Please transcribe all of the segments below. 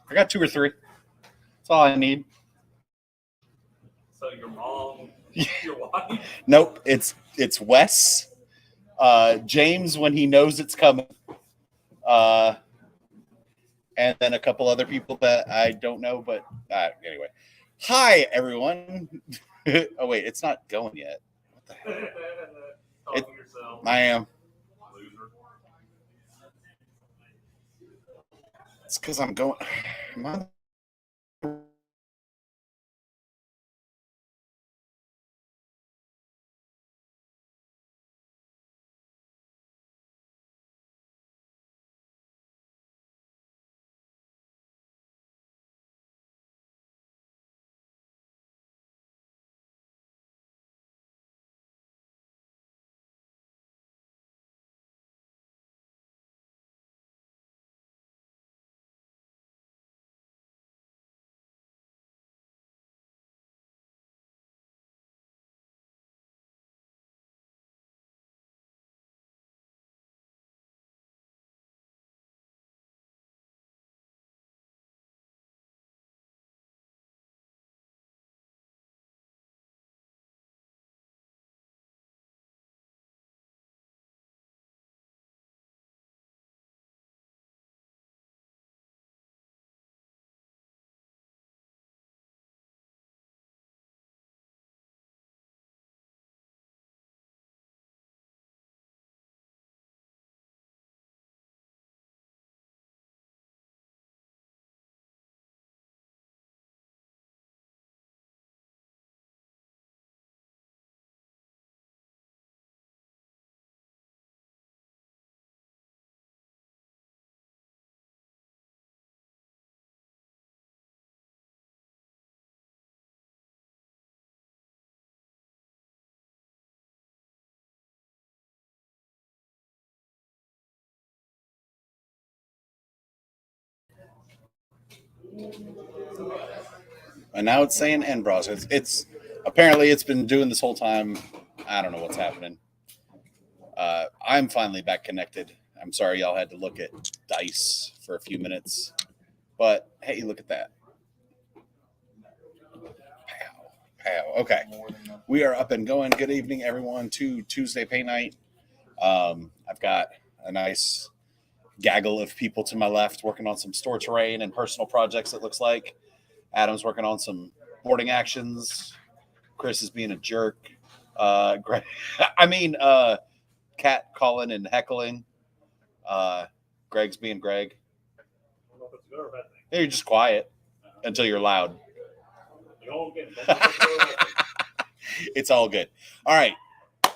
I got 2 or 3. That's all I need. So your mom, your wife. Nope, it's Wes, James when he knows it's coming, uh, and then a couple other people that I don't know. But anyway, hi everyone. Oh wait, it's not going yet. What the hell? Talk to yourself. I am. Loser. It's because I'm going. And now it's saying end browser. It's apparently it's been doing this whole time. I don't know what's happening. I'm finally back connected. I'm sorry y'all had to look at dice for a few minutes, but hey, look at that. Pow, pow. Okay, we are up and going. Good evening, everyone, to Tuesday Pay Night. I've got a nice gaggle of people to my left working on some store terrain and personal projects. It looks like Adam's working on some boarding actions. Chris is being a jerk. Greg, Cat calling and heckling. Greg's being Greg. I don't know if it's good or a bad thing. You're just quiet until you're loud. It's all good. All right.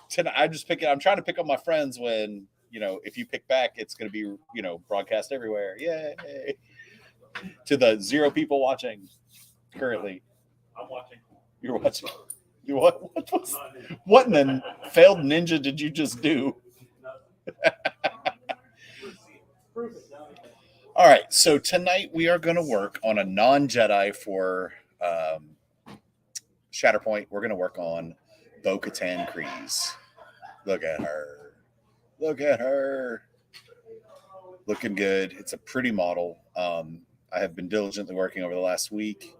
Tonight, I'm trying to pick up my friends when, if you pick back, it's going to be, broadcast everywhere. Yay. To the 0 people watching currently. I'm watching. You're watching. What in the failed ninja did you just do? All right, so tonight we are going to work on a non-Jedi for Shatterpoint. We're going to work on Bo-Katan Kryze. Look at her. Look at her. Looking good. It's a pretty model. I have been diligently working over the last week,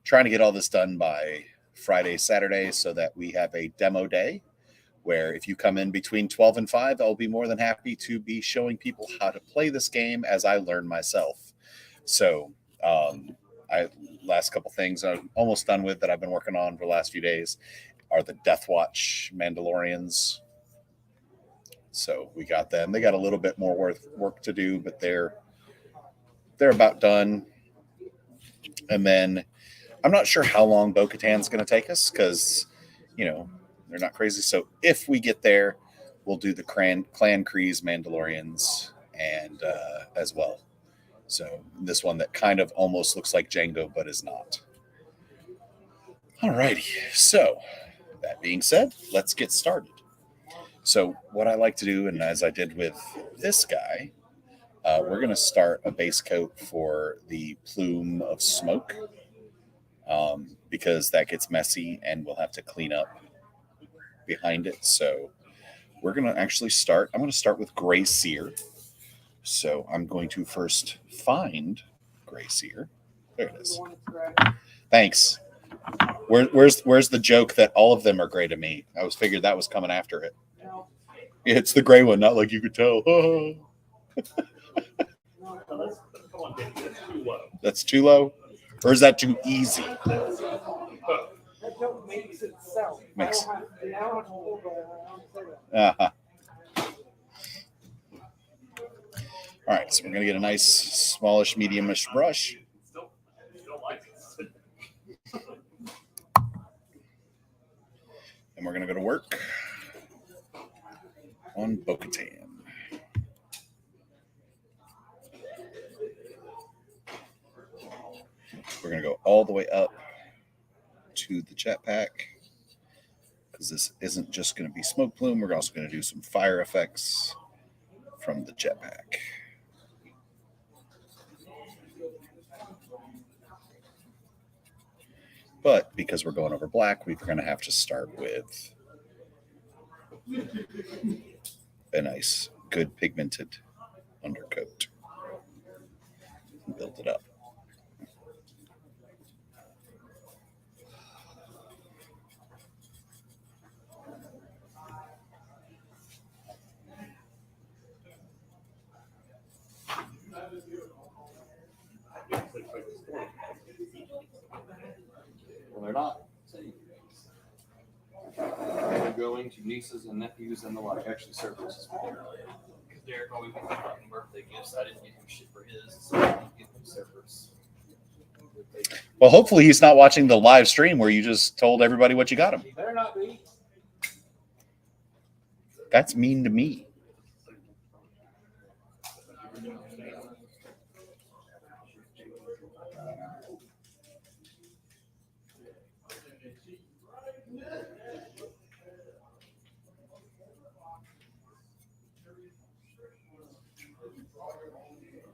trying to get all this done by Friday, Saturday, so that we have a demo day where if you come in between 12 and 5, I'll be more than happy to be showing people how to play this game as I learn myself. So last couple things I'm almost done with that I've been working on for the last few days are the Death Watch Mandalorians. So we got them. They got a little bit more work to do, but they're about done. And then I'm not sure how long Bo-Katan's going to take us because, they're not crazy. So if we get there, we'll do the Clan Kryze Mandalorians and as well. So this one that kind of almost looks like Django, but is not. All righty. So that being said, let's get started. So what I like to do, and as I did with this guy, we're going to start a base coat for the plume of smoke because that gets messy and we'll have to clean up behind it. So we're going to actually start. I'm going to start with gray sear. So I'm going to first find gray sear. There it is. Thanks. Where's the joke that all of them are gray to me? I was figured that was coming after it. It's the gray one, not like you could tell. No, come on, Dave, that's too low. That's too low? Or is that too easy? Both. That joke makes itself. Makes. I don't have to hold it. I don't say that. Uh-huh. All right, so we're going to get a nice smallish, medium-ish brush. Still like it. And we're going to go to work on Bo-Katan. We're going to go all the way up to the jetpack because this isn't just going to be smoke plume. We're also going to do some fire effects from the jetpack. But because we're going over black, we're going to have to start with a nice, good pigmented undercoat and build it up. Well, they're not. They're going to nieces and nephews and the like. Actually, surfaces. Because Derek always gets fucking birthday gifts. I didn't get him shit for his, so I didn't get him surfers. Well, hopefully he's not watching the live stream where you just told everybody what you got him. He better not be. That's mean to me.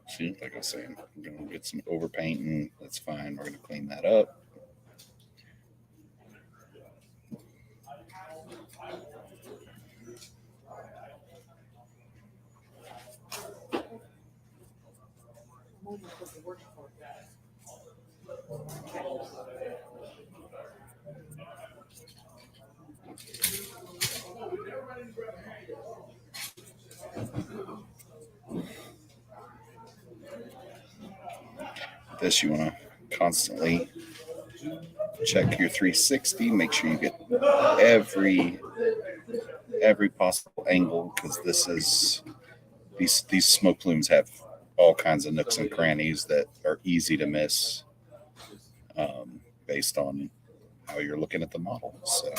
See, like I was saying, we're going to get some overpainting. That's fine. We're going to clean that up. This you want to constantly check your 360. Make sure you get every possible angle because this is these smoke plumes have all kinds of nooks and crannies that are easy to miss based on how you're looking at the model. So.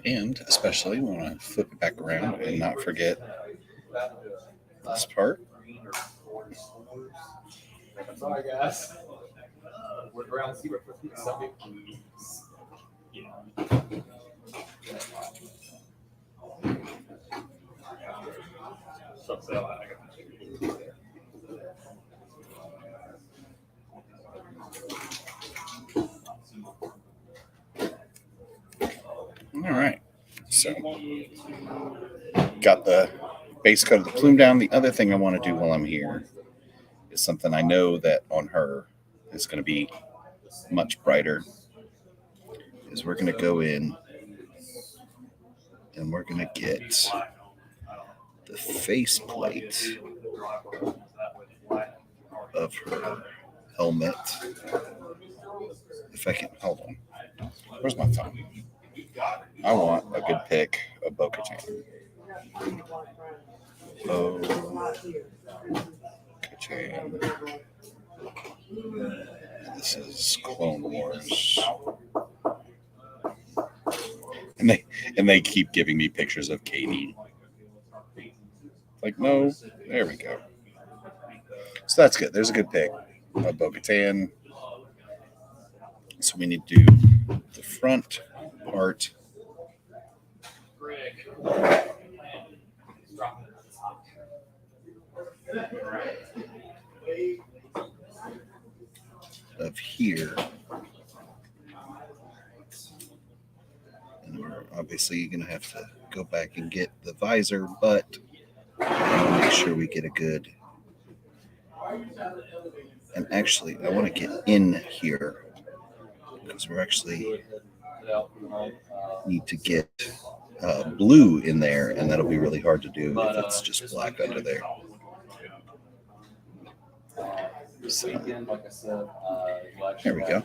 And especially want to flip it back around and not forget this part. Sorry, guys. We're around zero for something. All right, so got the base coat of the plume down. The other thing I want to do while I'm here is something I know that on her is going to be much brighter. Is we're going to go in and we're going to get the face plate of her helmet. If I can, hold on. Where's my phone? I want a good pick of Bo-Katan. Bo-Katan. This is Clone Wars. And they keep giving me pictures of Katie. Like, no, there we go. So that's good. There's a good pick of Bo-Katan. So we need to do the front part. Of here. And we're obviously going to have to go back and get the visor, but I want to make sure we get a good. And actually, I want to get in here because we're actually need to get blue in there, and that'll be really hard to do if it's just black under there. So, Weekend, like I said, there we go.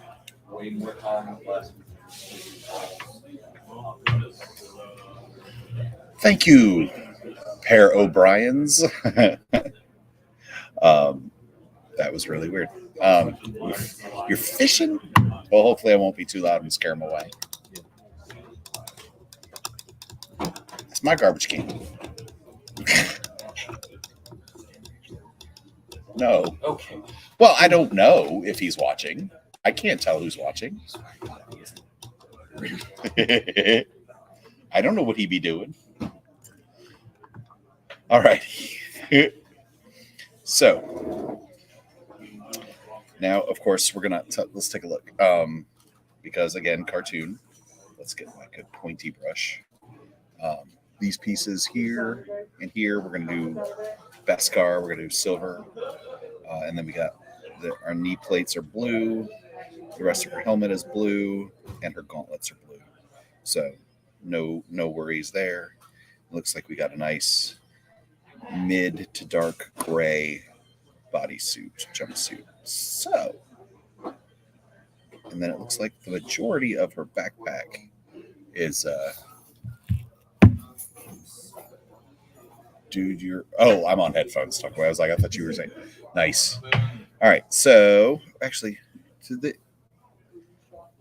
way more time last Thank you, Pair O'Briens. That was really weird. You're fishing? Well, hopefully I won't be too loud and scare them away. It's my garbage can. No. Okay. Well, I don't know if he's watching. I can't tell who's watching. I don't know what he'd be doing. All right. So now, of course, we're gonna let's take a look. Because again, cartoon. Let's get like a pointy brush. These pieces here and here, we're gonna do Beskar. We're gonna do silver, and then we got our knee plates are blue. The rest of her helmet is blue, and her gauntlets are blue. So no worries there. Looks like we got a nice mid to dark gray bodysuit, jumpsuit. So, and then it looks like the majority of her backpack is dude, I'm on headphones. Talk away. I was like, I thought you were saying nice. All right, so actually,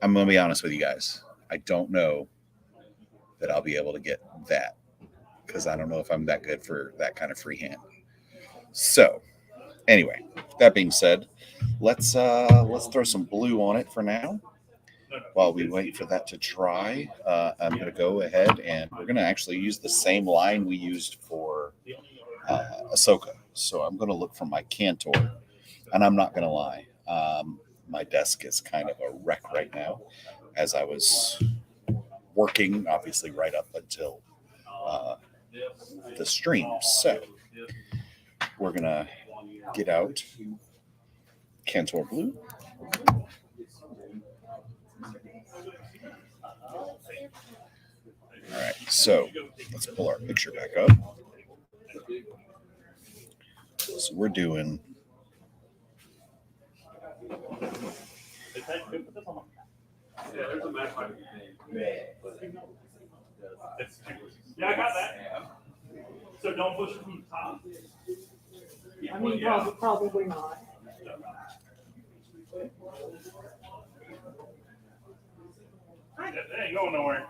I'm gonna be honest with you guys. I don't know that I'll be able to get that because I don't know if I'm that good for that kind of freehand. So, anyway, that being said, let's throw some blue on it for now. While we wait for that to dry, I'm going to go ahead and we're going to actually use the same line we used for Ahsoka. So I'm going to look for my Cantor, and I'm not going to lie. My desk is kind of a wreck right now as I was working, obviously, right up until the stream. So we're going to get out Cantor Blue. All right, so let's pull our picture back up. So we're doing. Yeah, I got that. So don't push it from the top. I mean, probably not. That ain't going nowhere.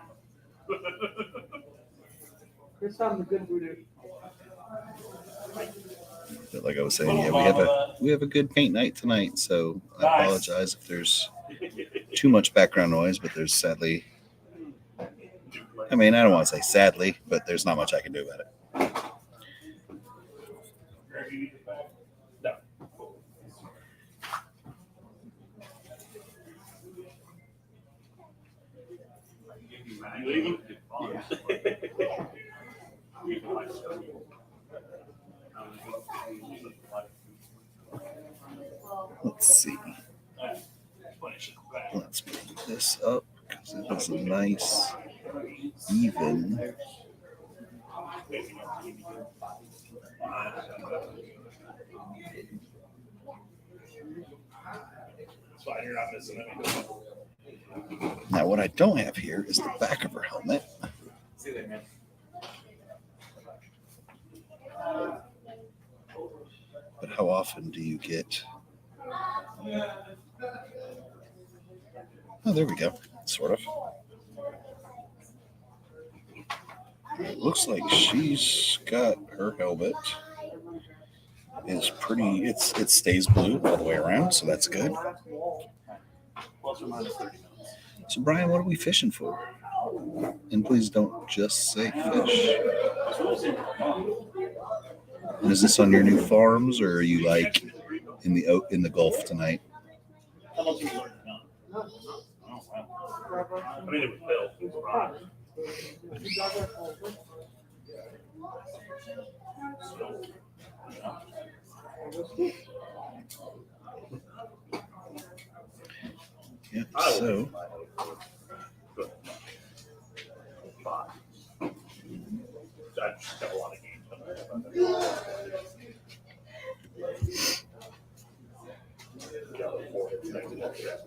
This time the good voodoo. But like I was saying, yeah, we have a good paint night tonight. So I apologize if there's too much background noise, but there's sadly. I mean, I don't want to say sadly, but there's not much I can do about it. You leaving? Let's see. Let's move this up because it has a nice, even. You're not missing anything. Now, what I don't have here is the back of her helmet. See that, man. But how often do you get? Oh, there we go. Sort of. It looks like she's got her helmet is pretty. It stays blue all the way around, so that's good. Plus or minus 30 minutes. So, Brian, what are we fishing for? And please don't just say fish. And is this on your new farms, or are you like in the Gulf tonight? How much you learned now? I mean, it was built. Yeah, I so will. Good. 5. I just got a lot of games. Got 4 hits next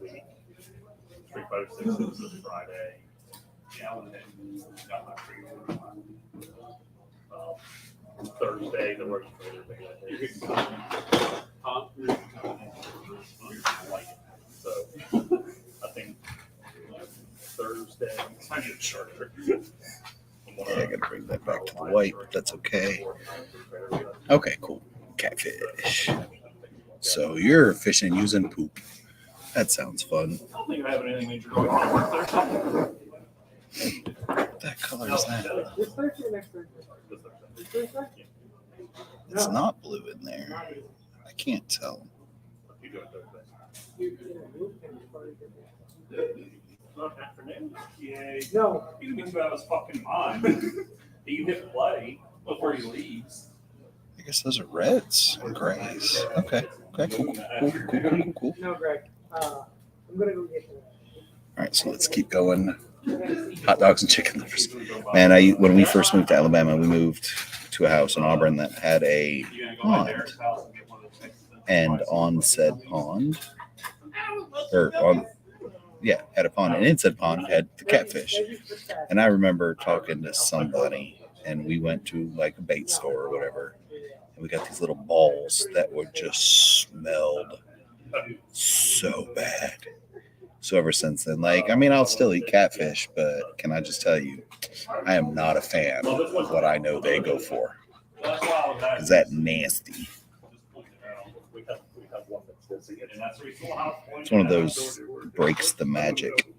week. 3, 5, 6 hits this Friday. Yeah, and then got my pre-order. Thursday, the worst trader. Huh? Like it. So I think Thursday. I need a charger. yeah, I gotta bring that back to the white, but that's okay. Okay, cool. Catfish. So you're fishing using poop. That sounds fun. I don't think I have anything major going on at work Thursday. What that color is that? This Thursday or next Thursday? This Thursday? It's not blue in there. I can't tell. You do it Thursday. Afternoon? Yay. No. You can be 2 hours fucking mine. You hit play before he leaves. I guess those are reds or grays. Okay. Okay, cool. No, Greg. I'm gonna go get them. All right, so let's keep going. Hot dogs and chicken livers. Man, when we first moved to Alabama, we moved to a house in Auburn that had a pond. And on said pond, had a pond, and in said pond had the catfish. And I remember talking to somebody, and we went to like a bait store or whatever, and we got these little balls that would just smelled so bad. So ever since then, I'll still eat catfish, but can I just tell you, I am not a fan of what I know they go for. Is that nasty? It's one of those breaks the magic.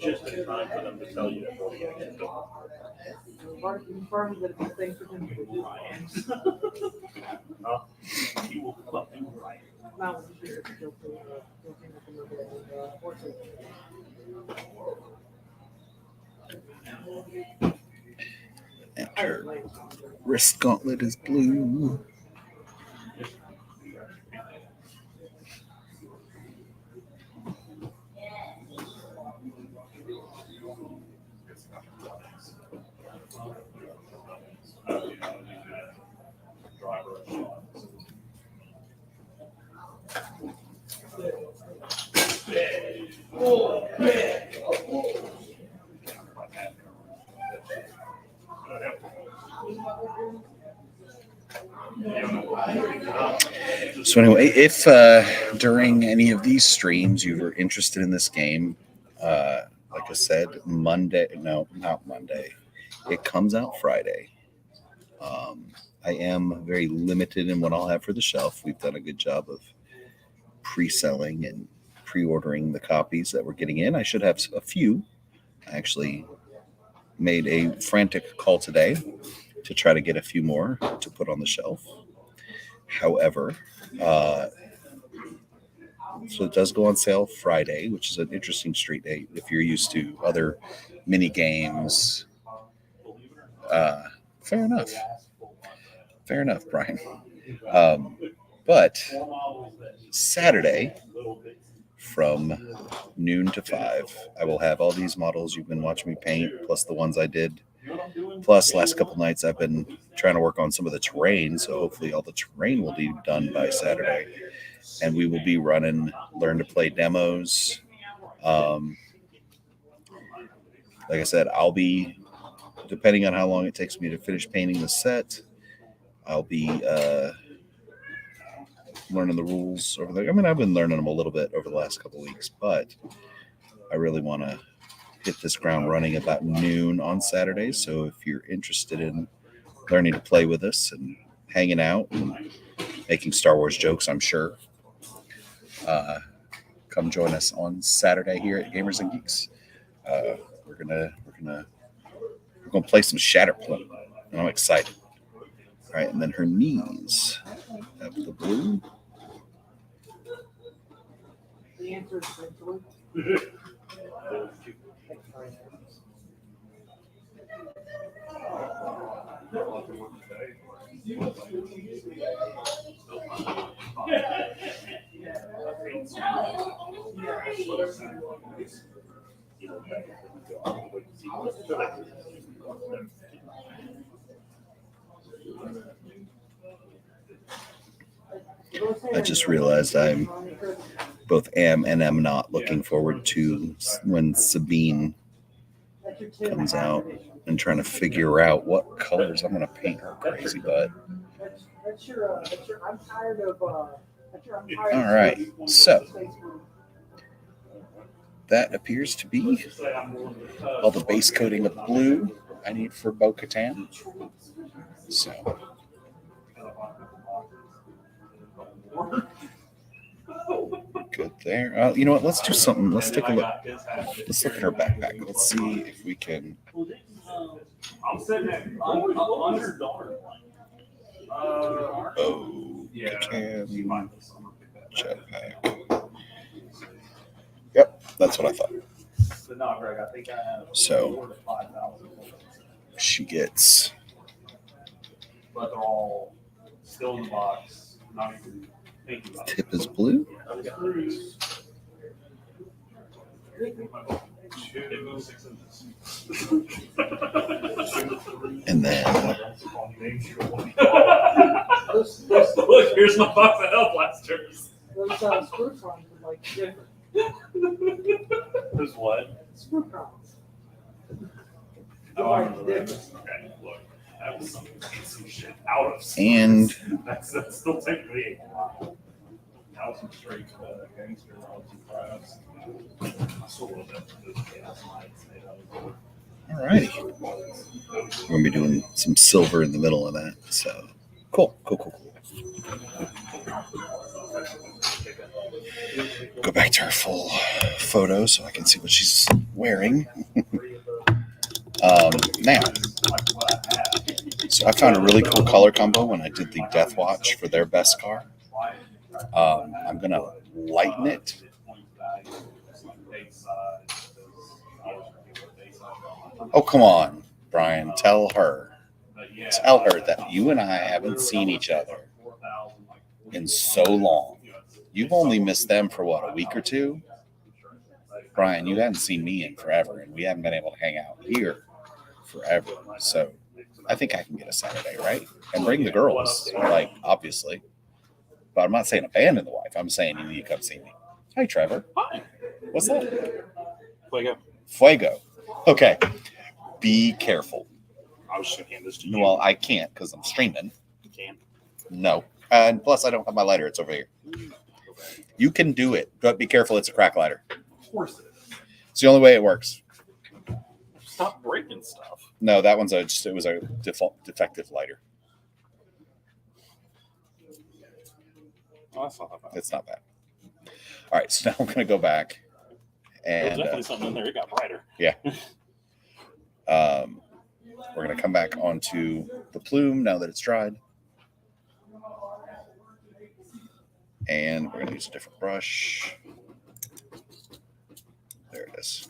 Just in time for them to tell you that what you can do. Confirmed that it's a thing for him to do. He will fucking right. Now, And her wrist gauntlet is blue. So anyway, if during any of these streams you were interested in this game, like I said, not Monday. It comes out Friday. I am very limited in what I'll have for the shelf. We've done a good job of pre-selling and pre-ordering the copies that we're getting in. I should have a few. I actually made a frantic call today to try to get a few more to put on the shelf. However, so it does go on sale Friday, which is an interesting street date if you're used to other mini games. Fair enough, Brian. But Saturday from noon to 5, I will have all these models you've been watching me paint, plus the ones I did. Plus, last couple nights I've been trying to work on some of the terrain, so hopefully all the terrain will be done by Saturday. And we will be running learn to play demos. Like I said, I'll be, depending on how long it takes me to finish painting the set, I'll be learning the rules over there. I mean, I've been learning them a little bit over the last couple of weeks, but I really want to hit this ground running about noon on Saturday. So if you're interested in learning to play with us and hanging out and making Star Wars jokes, I'm sure, come join us on Saturday here at Gamers and Geeks. We're gonna play some Shatterpoint, and I'm excited. All right, and then her knees have the blue. answer essentially. I just realized I'm both am and am not looking forward to when Sabine comes out and trying to figure out what colors I'm going to paint her crazy butt. I'm tired of. All right, so that appears to be all the base coating of blue I need for Bo-Katan. So good there. You know what? Let's do something. Let's take a look. Let's look at her backpack. Let's see if we can. I'm sitting at $100. Bo-Katan jetpack. Yep, that's what I thought. So she gets. But they're all still in the box. Not even thinking about it. Tip is blue. And then Look, here's my box of hell blasters. Those screw crowns are like different. There's what? Screw crowns. Oh, I remember that. Okay, look. That was some shit out of And that's still technically a that was some straight gangster crabs. I saw a little bit of those chaos lights. alrighty, we're gonna be doing some silver in the middle of that. So cool. Go back to her full photo so I can see what she's wearing. Now, so I found a really cool color combo when I did the Death Watch for their best car. I'm gonna lighten it. Oh, come on, Brian. Tell her that you and I haven't seen each other in so long. You've only missed them for what, a week or two? Brian, you haven't seen me in forever, and we haven't been able to hang out here forever. So I think I can get a Saturday, right? And bring the girls, like, obviously. But I'm not saying abandon the wife. I'm saying you need to come see me. Hi, Trevor. Hi. What's that? Fuego. Okay. Be careful. I was just gonna hand this to you. Well, I can't because I'm streaming. You can. No. And plus, I don't have my lighter. It's over here. You can do it, but be careful. It's a crack lighter. Of course it is. It's the only way it works. Stop breaking stuff. No, that one's it was a defective lighter. Oh, that's not that bad. It's not bad. All right, so now I'm going to go back There's and definitely something in there. It got brighter. we're going to come back onto the plume now that it's dried. And we're going to use a different brush. There it is.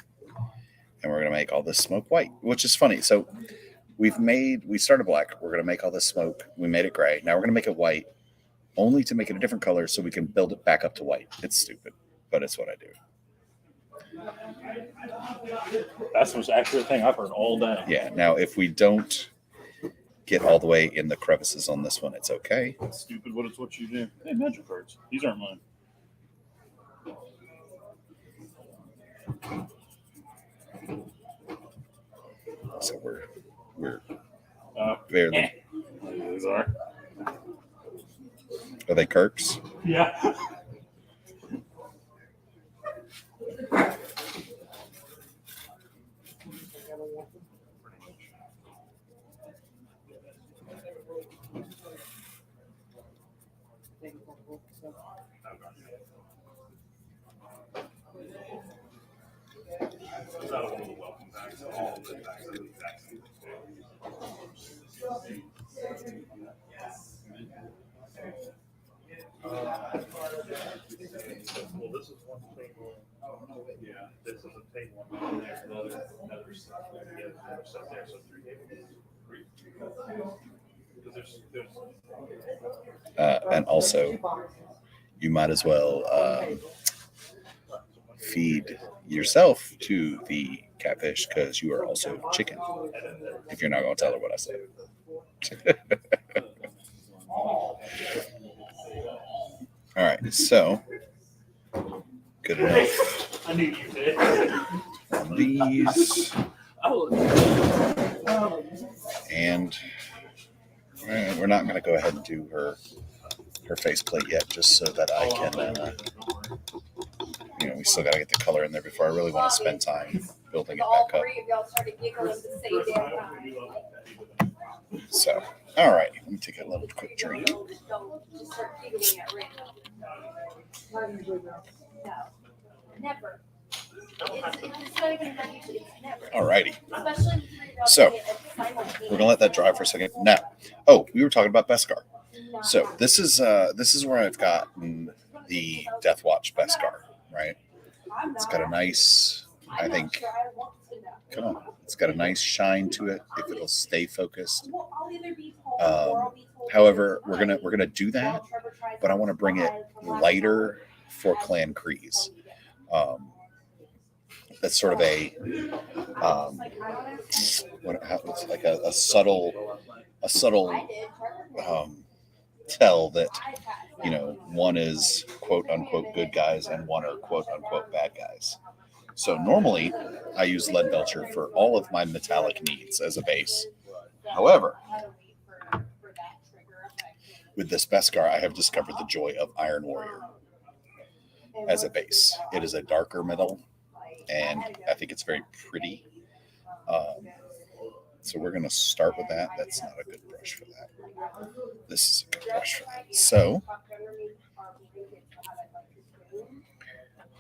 And we're going to make all this smoke white, which is funny. So we started black. We're going to make all this smoke. We made it gray. Now we're going to make it white, only to make it a different color so we can build it back up to white. It's stupid, but it's what I do. That's the most accurate thing I've heard all day. Yeah. Now, if we don't get all the way in the crevices on this one, it's okay. It's stupid, but it's what you do. Hey, magic cards. These aren't mine. So we're Uh, barely. These are. Are they Kirks? Yeah. stuff there, so 3 days. Because there's And also, you might as well feed yourself to the catfish because you are also chicken. If you're not going to tell her what I said. All right, so good enough I knew you did. on these. And we're not going to go ahead and do her faceplate yet, just so that I can, we still got to get the color in there before I really want to spend time building it All back up. three of y'all started giggling at the same damn time. So, all right, let me take a little quick drink. Don't just start giggling at random. Not usually, no. No, never. It's not even about usually. It's never. All righty. Especially if three of y'all So, doing it simultaneously. We're gonna let that dry for a second. Now, we were talking about Beskar. So this is where I've gotten the Death Watch Beskar, right? It's got a nice, I think, come on, it's got a nice shine to it if it'll stay focused. However, we're gonna do that, but I want to bring it lighter for Clan Kryze. That's sort of a it's like a subtle tell that one is quote unquote good guys and one are quote unquote bad guys. So normally I use lead belcher for all of my metallic needs as a base. However, with this Beskar, I have discovered the joy of Iron Warrior as a base. It is a darker metal, and I think it's very pretty. So we're going to start with that. That's not a good brush for that. This is a good brush for that. So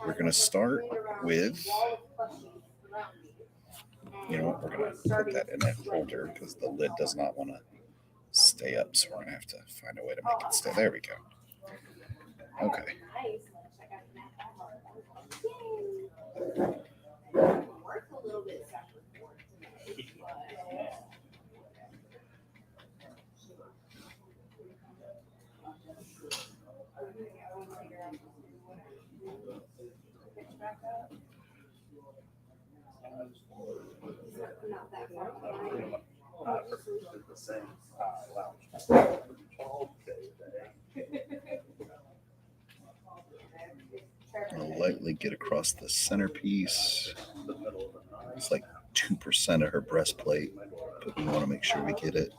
we're going to start with, we're going to put that in a holder because the lid does not want to stay up. So we're going to have to find a way to make it stay. There we go. Okay. I'll lightly get across the centerpiece. It's like 2% of her breastplate, but we want to make sure we get it.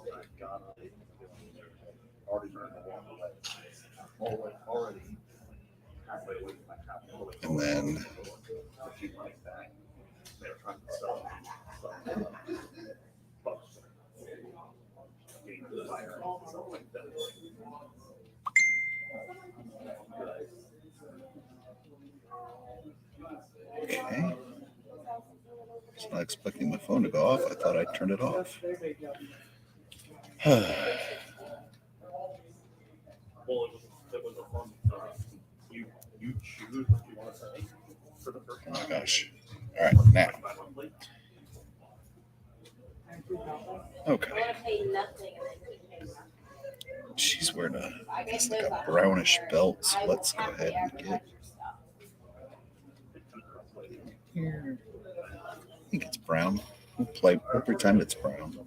And then okay. Just not expecting my phone to go off. I thought I'd turn it off. Well, it was a fun. You choose what you want to say for the first Oh time. my gosh. All right, now. Okay. I want to pay nothing and then keep paying nothing. She's wearing I guess like a brownish belt, so let's go ahead and get here. I think it's brown. We'll pretend it's brown.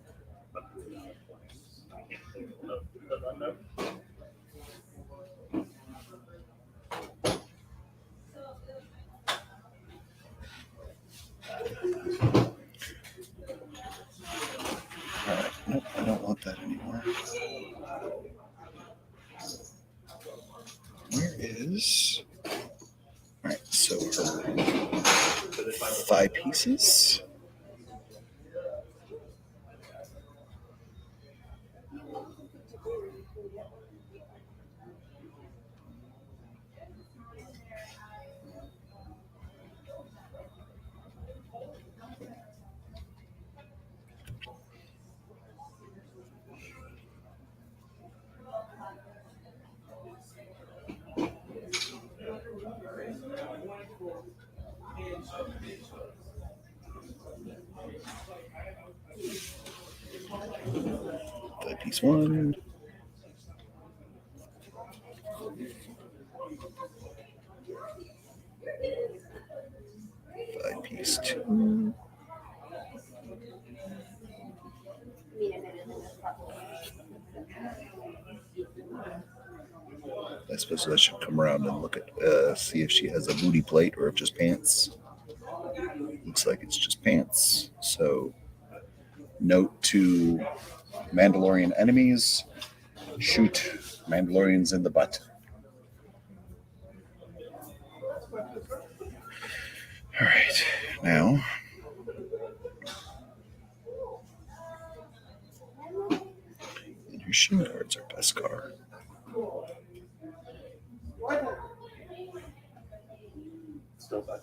All right, nope, I don't want that anymore. Where is? All right, so her thigh pieces. piece one. 5-piece two. I suppose I should come around and look at, see if she has a booty plate or if just pants. Looks like it's just pants. So, note to Mandalorian enemies: shoot Mandalorians in the butt. All right, now. And her shin guards are Beskar.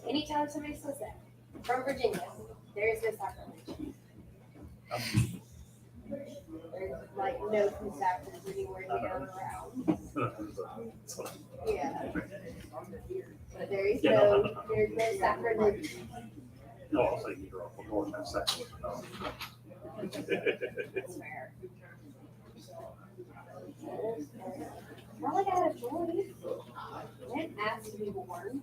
Anytime somebody says that, from Virginia, there is no sacrilege. There's like no conceptions anywhere near around. Yeah. But there's no sacrilege. No, I'll say either off the board in a second. It's fair. Well, I got a choice. I didn't ask to be born.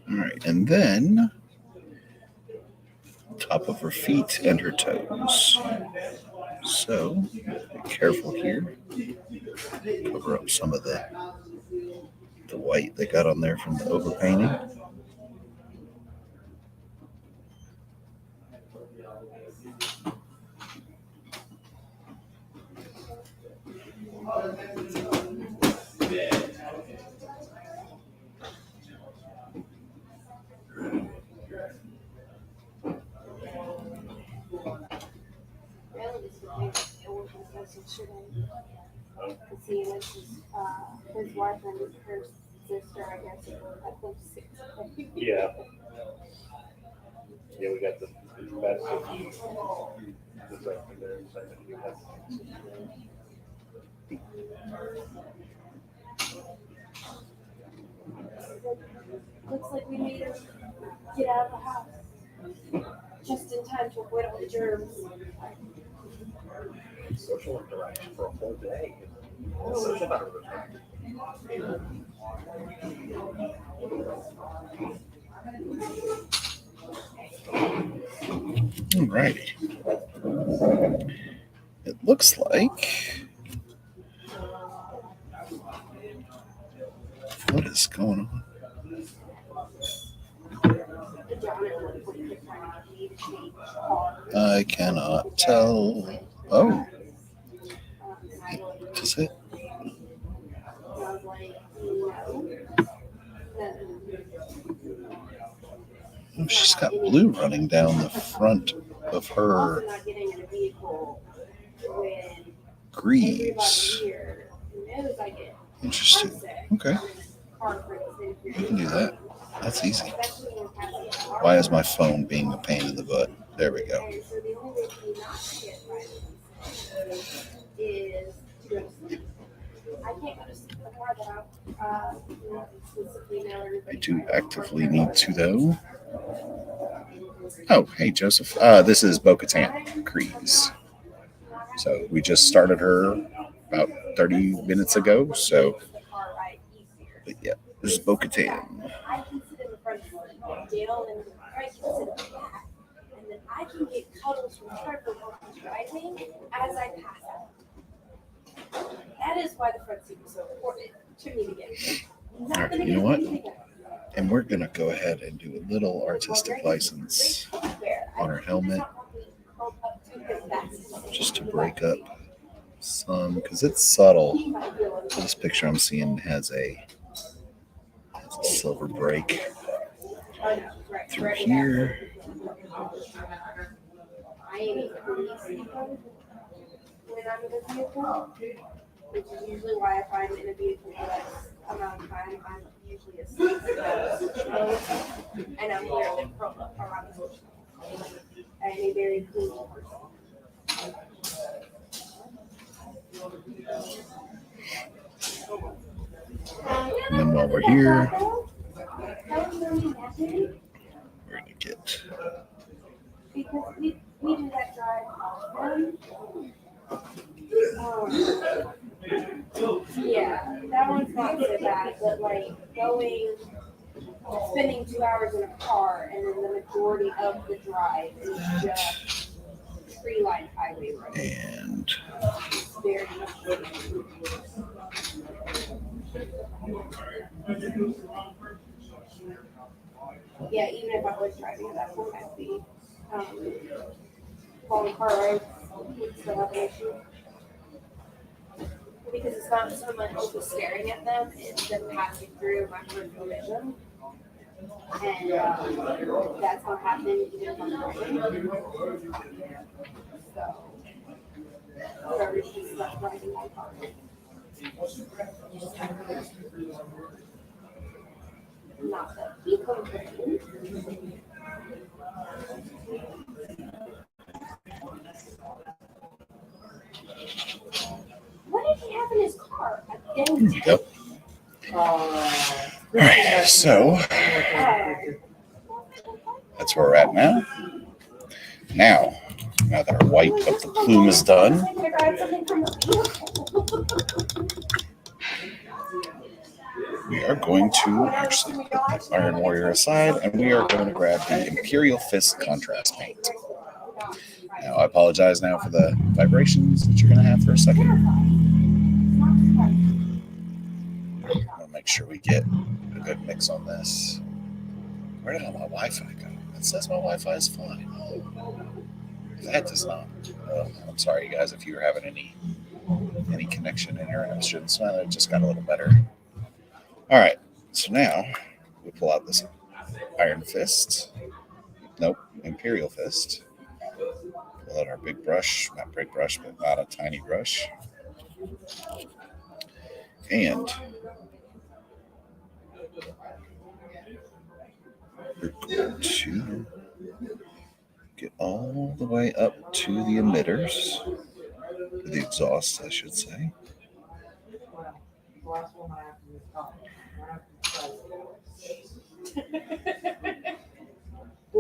All right, and then top of her feet and her toes. So be careful here. Cover up some of the white they got on there from the overpainting. His wife and her sister, I guess, I think 6. Yeah. Yeah, we got the best. Just right there, second, we have. Looks like we made her get out of the house just in time to avoid all the germs. Social interaction for a whole day. Social battle. Alrighty. It looks like. What is going on? I cannot tell. Oh. Does it? Oh, she's got blue running down the front of her greaves. Interesting. Okay. You can do that. That's easy. Why is my phone being a pain in the butt? There we go. I do actively need to, though. Oh, hey, Joseph. This is Bo-Katan Kryze. So we just started her about 30 minutes ago. So, but yeah, this is Bo-Katan. I can sit in the front of Dale and Craig can sit in the back. And then I can get cuddles from Trevor while he's driving as I pass out. That is why the front seat was so important to me to get. All right, you know what? And we're going to go ahead and do a little artistic license on her helmet just to break up some, because it's subtle. This picture I'm seeing has a silver break through here. Which is usually why I find in a vehicle less amount of time I'm usually asleep and I'm literally curled up around the bush. I'm a very clean person. And then while we're here, we're going to get Yeah, that one's not so bad, but like spending 2 hours in a car and then the majority of the drive is just tree-lined highway road. And It's very yeah, even if I was driving at that point, I'd be long car rides would still have an issue. Because it's not so much just staring at them, it's them passing through my peripheral vision. And that's not happening even if I'm driving. So, whoever's just stuck driving my car. Not that he complains. What did he have in his car? A dang tank. yep. All right, so that's where we're at now. Now that our wipe of the plume is done, we are going to actually put the Iron Warrior aside, and we are going to grab the Imperial Fist contrast paint. Now, I apologize now for the vibrations that you're going to have for a second. I'll make sure we get a good mix on this. Where did all my Wi-Fi go? It says my Wi-Fi is fine. That does not. I'm sorry, you guys, if you were having any connection interruptions. Well, it just got a little better. All right, so now we pull out this Iron Fist. Nope, Imperial Fist. Pull out our big brush, not big brush, but not a tiny brush. And we're going to get all the way up to the emitters, the exhaust, I should say.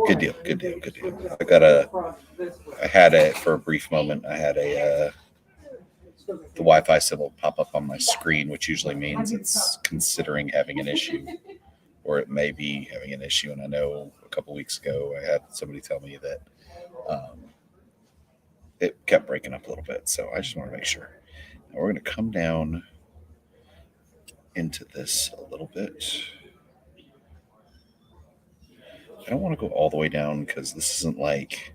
Good deal, good deal, good deal. I had it for a brief moment. I had the Wi-Fi symbol pop up on my screen, which usually means it's considering having an issue, or it may be having an issue. And I know a couple weeks ago, I had somebody tell me that it kept breaking up a little bit. So I just want to make sure. Now we're going to come down into this a little bit. I don't want to go all the way down because this isn't like,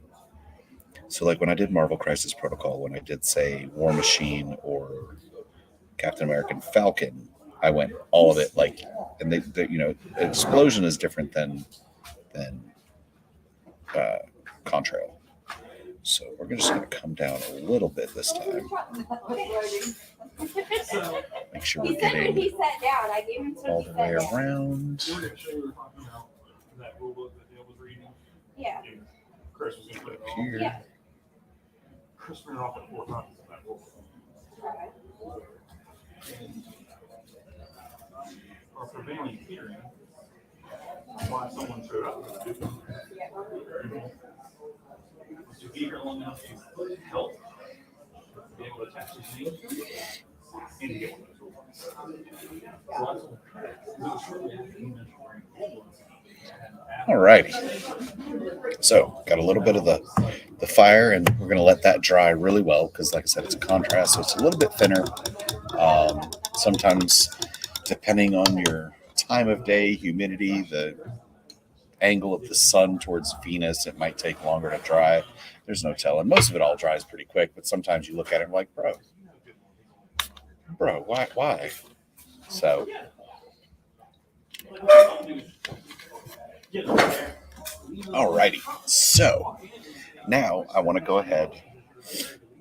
so like when I did Marvel Crisis Protocol, when I did say War Machine or Captain American Falcon, I went all of it like, and they you know, explosion is different than Contrail. So we're just going to come down a little bit this time. Make sure we're getting He sat down. I gave him all the way around. That rule book that Dale was reading. Yeah. Chris was going to put it Up on. here. Yeah. Chris printed off like 4 copies of that rule book. Our prevailing hearing, why someone showed up. To be here long enough to help, be able to attach his name to it, and to get one of those rule books. All righty. So got a little bit of the fire, and we're going to let that dry really well because, like I said, it's a contrast, so it's a little bit thinner. Sometimes, depending on your time of day, humidity, the angle of the sun towards Venus, it might take longer to dry. There's no telling. Most of it all dries pretty quick, but sometimes you look at it and like, bro, why? So. Alrighty, so now I want to go ahead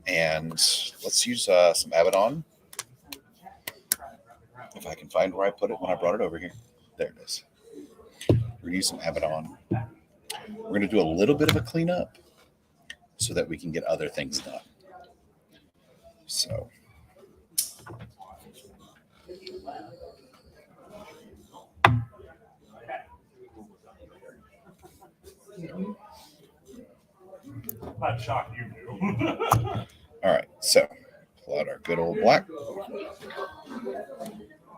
and let's use some Abaddon. If I can find where I put it when I brought it over here. There it is. We're going to use some Abaddon. We're going to do a little bit of a cleanup so that we can get other things done. So. That shocked you, too. All right, so Pull out our good old black.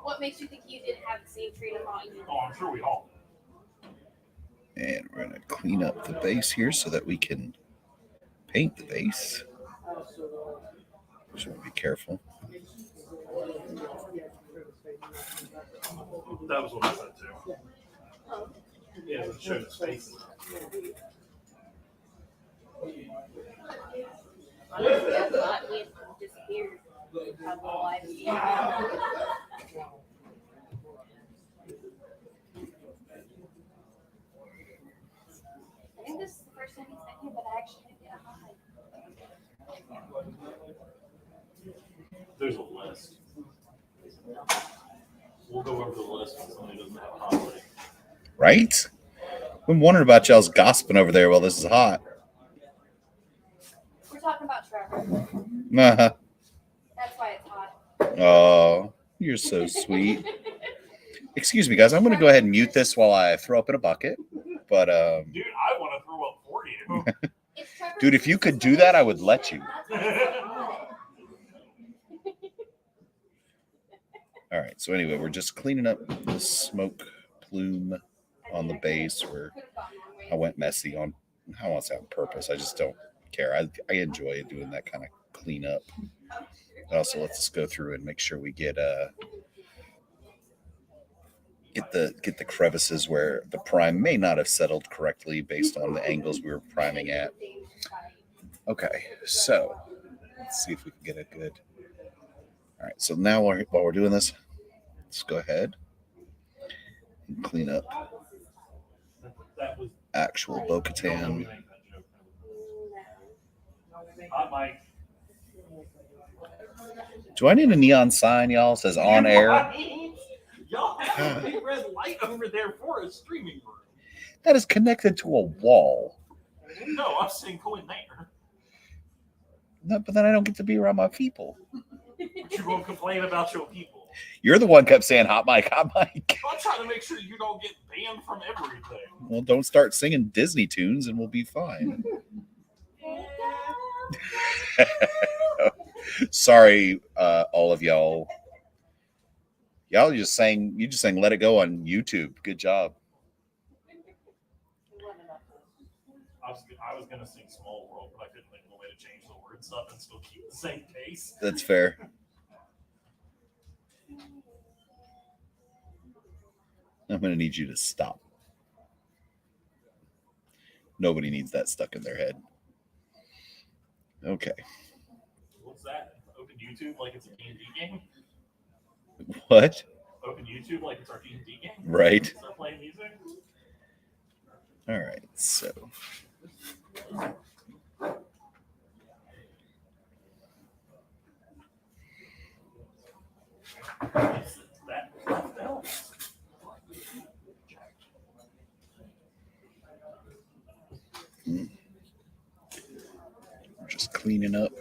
What makes you think you didn't have the same train of thought? Oh, I'm sure we all. And we're going to clean up the base here so that we can paint the base. So be careful. That was what I said too. Yeah, it showed his face. Honestly, I thought he had disappeared. How the life I think this is the first time he's been here, but I actually didn't get a high. There's a list. We'll go over the list when somebody doesn't have a hot lake. Right? I've been wondering about y'all's gossiping over there while this is hot. We're talking about Trevor. Uh-huh. That's why it's hot. Oh, you're so sweet. Excuse me, guys. I'm going to go ahead and mute this while I throw up in a bucket. But, Dude, I want to throw up for you. It's Trevor. dude, if you could do that, I would let you. All right. So anyway, we're just cleaning up the smoke plume on the base where I went messy on. I won't say on purpose. I just don't care. I enjoy doing that kind of cleanup. Also, let's go through and make sure we get the crevices where the prime may not have settled correctly based on the angles we were priming at. Okay, so let's see if we can get a good. All right, so now while we're doing this, let's go ahead and clean up That was actual Bo-Katan. hot mic. Do I need a neon sign, y'all? Says on air. Y'all have a big red light over there for a streaming room. That is connected to a wall. No, I'm saying go in there. No, but then I don't get to be around my people. But you won't complain about your people. You're the one kept saying hot mic, hot mic. I'm trying to make sure you don't get banned from everything. Well, don't start singing Disney tunes and we'll be fine. Sorry, all of y'all. You just sang Let It Go on YouTube. Good job. I was gonna sing Small World, but I couldn't think of a way to change the words up and still keep the same pace. That's fair. I'm going to need you to stop. Nobody needs that stuck in their head. Okay. What's that? Open YouTube like it's a D&D game? What? Open YouTube like it's our D&D game? Right. Start playing music? All right. So. We're just cleaning up.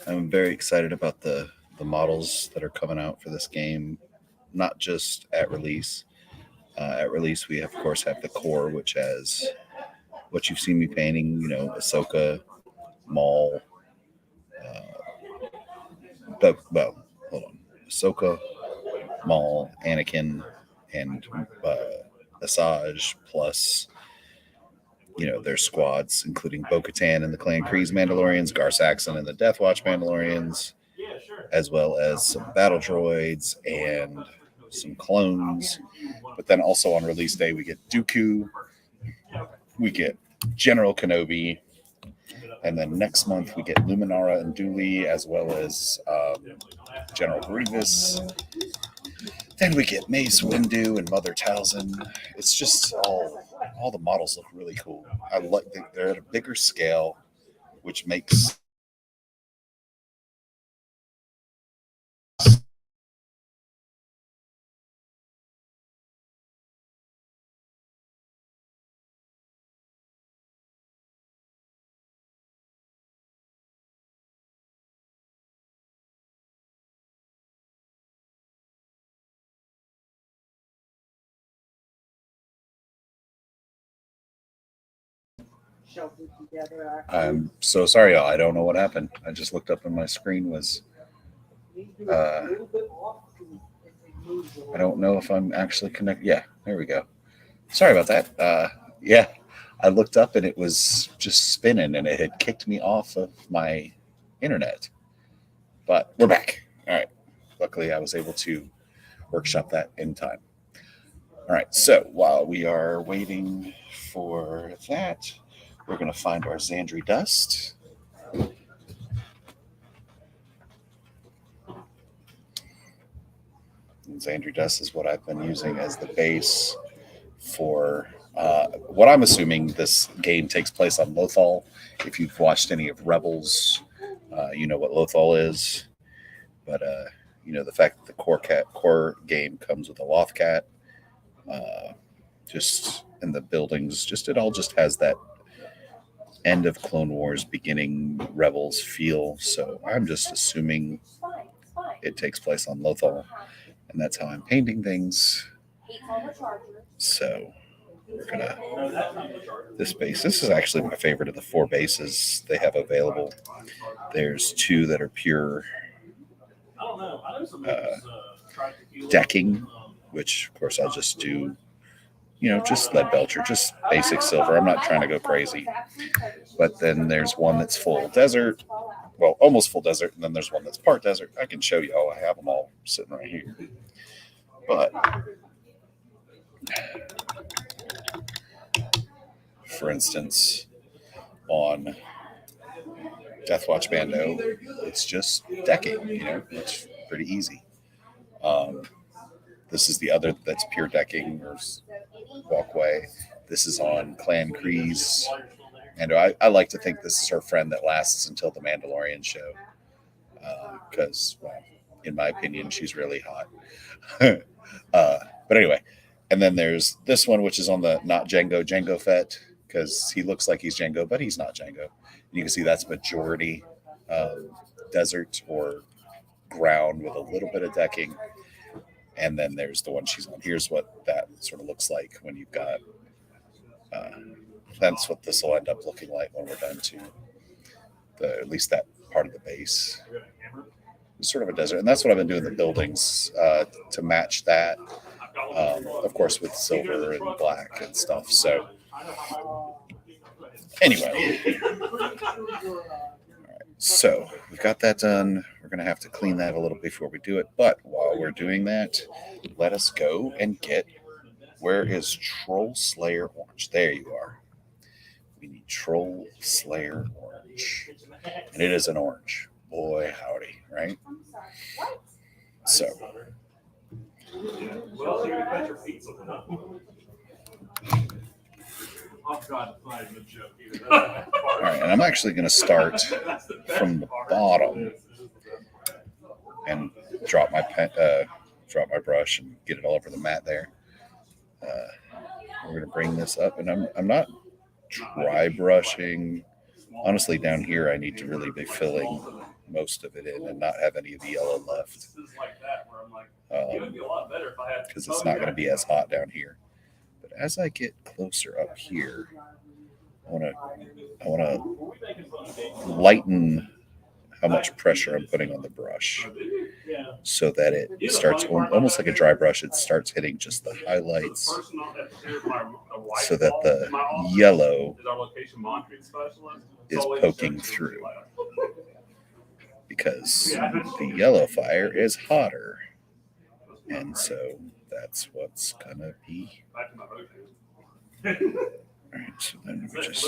I'm very excited about the models that are coming out for this game, not just at release. At release, we of course have the core, which has what you've seen me painting. You know, Ahsoka, Maul. Well, hold on. Ahsoka, Maul, Anakin, and Asajj, plus their squads, including Bo-Katan and the Clan Kryze Mandalorians, Gar Saxon and the Death Watch Mandalorians, as well as some battle droids and some clones. But then also on release day, we get Dooku, we get General Kenobi, and then next month we get Luminara and Dooley, as well as General Grievous. Then we get Mace Windu and Mother Talzin. It's just all the models look really cool. I like they're at a bigger scale, which makes sheltered together. I'm so sorry, y'all. I don't know what happened. I just looked up and my screen was. I don't know if I'm actually connected. Yeah, there we go. Sorry about that. Yeah, I looked up and it was just spinning and it had kicked me off of my internet. But we're back. All right. Luckily, I was able to workshop that in time. All right. So while we are waiting for that, we're going to find our Xandri dust. And Xandri dust is what I've been using as the base for what I'm assuming this game takes place on Lothal. If you've watched any of Rebels, you know what Lothal is. But the fact that the core game comes with a Lothcat, just in the buildings, it all just has that end of Clone Wars, beginning Rebels feel. So I'm just assuming it takes place on Lothal, and that's how I'm painting things. So we're gonna this base. This is actually my favorite of the 4 bases they have available. There's 2 that are pure decking, which of course I'll just do, just lead belcher, just basic silver. I'm not trying to go crazy. But then there's one that's full desert, well, almost full desert, and then there's one that's part desert. I can show you all. I have them all sitting right here. But for instance, on Deathwatch Bando, it's just decking, it's pretty easy. This is the other that's pure decking or walkway. This is on Clan Kryze. And I like to think this is her friend that lasts until the Mandalorian show. Because, in my opinion, she's really hot. But anyway, and then there's this one, which is on the not Jango Fett, because he looks like he's Jango, but he's not Jango. And you can see that's majority desert or ground with a little bit of decking. And then there's the one she's on. Here's what that sort of looks like when you've got. That's what this will end up looking like when we're done to at least that part of the base. It's sort of a desert, and that's what I've been doing the buildings to match that. Of course, with silver and black and stuff. So anyway, so we've got that done. We're going to have to clean that a little before we do it. But while we're doing that, let us go and get, where is Troll Slayer Orange? There you are. We need Troll Slayer Orange. And it is an orange. Boy, howdy, right? So. All right, and I'm actually going to start from the bottom and drop my brush and get it all over the mat there. We're going to bring this up, and I'm not dry brushing. Honestly, down here I need to really be filling most of it in and not have any of the yellow left, because it's not going to be as hot down here. But as I get closer up here, I want to lighten how much pressure I'm putting on the brush, so that it starts almost like a dry brush. It starts hitting just the highlights, so that the yellow is poking through, because the yellow fire is hotter, and so that's what's gonna be. All right, so then we just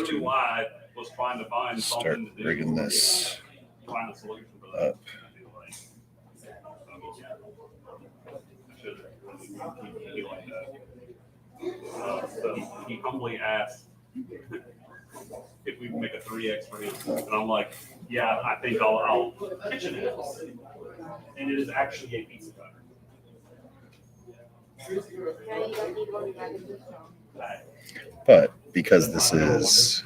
start rigging this up. He humbly asked if we can make a 3X for him, and I'm like, yeah, I think I'll kitchen it, and it is actually a pizza cutter. But because this is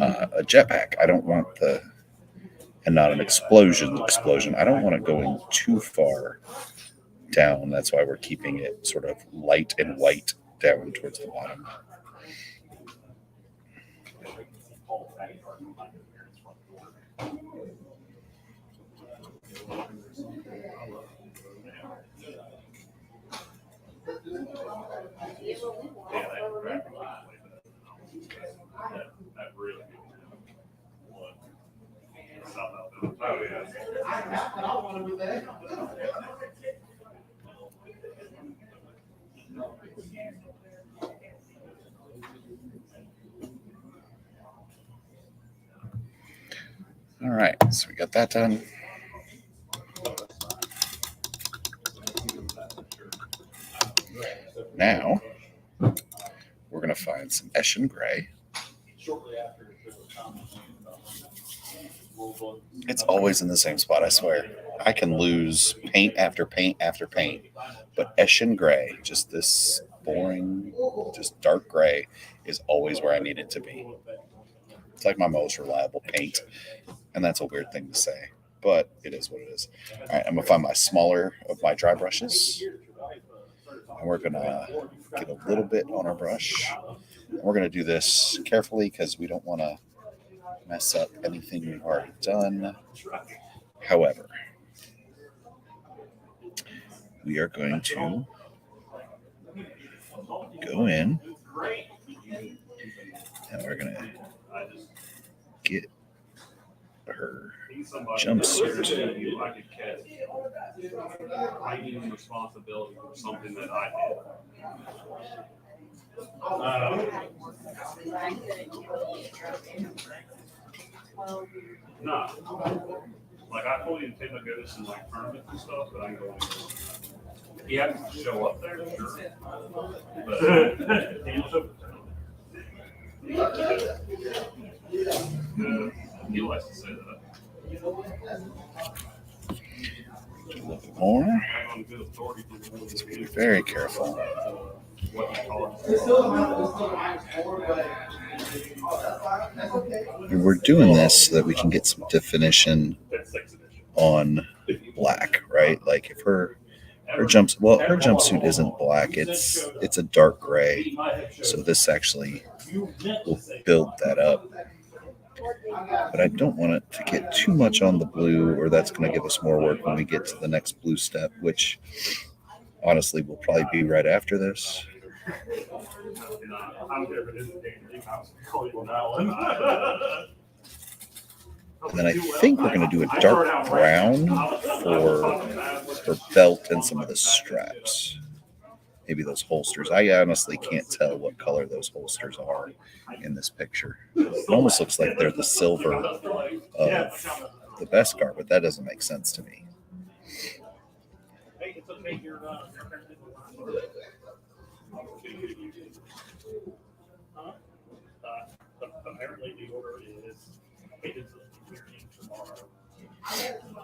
a jetpack, I don't want and not an explosion, I don't want it going too far down. That's why we're keeping it sort of light and white down towards the bottom. Oh, yeah. All right, so we got that done. Now we're gonna find some Eshin Gray. It's always in the same spot, I swear. I can lose paint after paint after paint, but Eshin Gray, just this boring, just dark gray, is always where I need it to be. It's like my most reliable paint, and that's a weird thing to say, but it is what it is. All right, I'm gonna find my smaller of my dry brushes, and we're gonna get a little bit on our brush. And we're gonna do this carefully because we don't want to mess up anything we've already done. However, we are going to go in and we're going to get her jumpsuit. I could catch taking responsibility for something that I did. No. Like, I fully intend to go to some like tournaments and stuff, but I'm going. He happens to show up there, sure. But he was over. He likes to say that. A little bit more. Just be very careful. And we're doing this so that we can get some definition on black, right? Like if her jumpsuit isn't black, it's a dark gray. So this actually will build that up. But I don't want it to get too much on the blue, or that's going to give us more work when we get to the next blue step, which honestly will probably be right after this. And then I think we're going to do a dark brown for belt and some of the straps. Maybe those holsters. I honestly can't tell what color those holsters are in this picture. It almost looks like they're the silver of the Beskar, but that doesn't make sense to me. Apparently the order is tomorrow.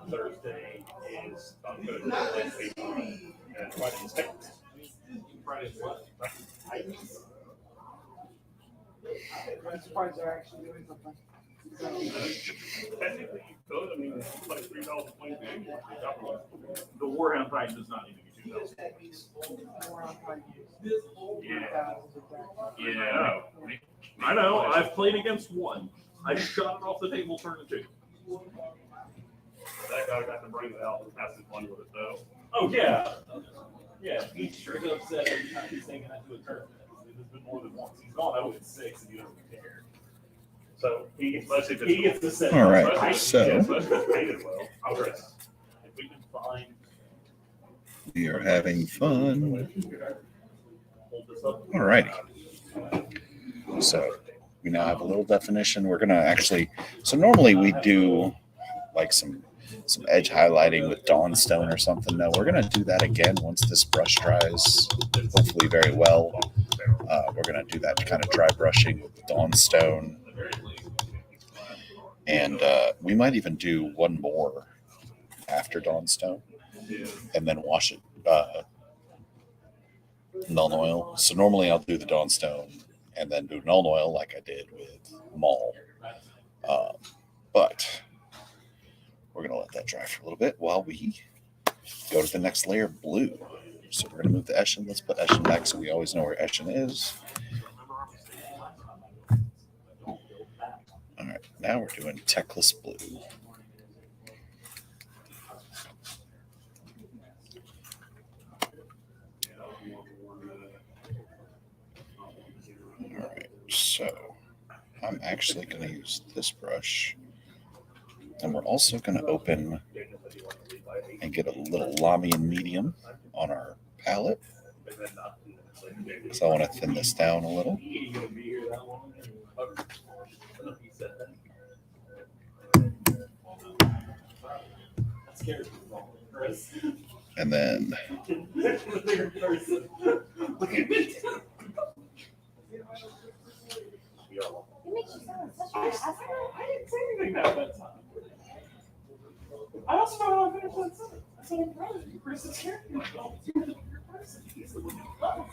Thursday is and Friday is Texas. Friday is what? I'm surprised they're actually doing something. Technically, you could. I mean, it's like $3.20. The Warhound price does not need to be $2,000. Yeah. I know. I've played against one. I shot it off the table, turned it 2. That guy got to bring it out and has his fun with it, though. Oh, yeah. Yeah, he's sure upset every time he's thinking I do a tournament. It's been more than once. He's gone 0-6 and he doesn't care. So he gets the set. All right, so we are having fun. All righty. So we now have a little definition. We're gonna actually. So normally we do like some edge highlighting with Dawnstone or something. No, we're gonna do that again once this brush dries, hopefully very well. We're gonna do that kind of dry brushing with Dawnstone. And we might even do one more after Dawnstone and then wash it Null Oil. So normally I'll do the Dawnstone and then do Null Oil like I did with Maul. But we're going to let that dry for a little bit while we go to the next layer of blue. So we're going to move the Eshin. Let's put Eshin back so we always know where Eshin is. All right, now we're doing Techless Blue. All right, so I'm actually going to use this brush. And we're also going to open and get a little lami and medium on our palette. So I want to thin this down a little. And then It makes you sound such an asshole. I didn't say anything that time. I also don't know how to finish that sentence. I said, Chris is here. He's the one who does.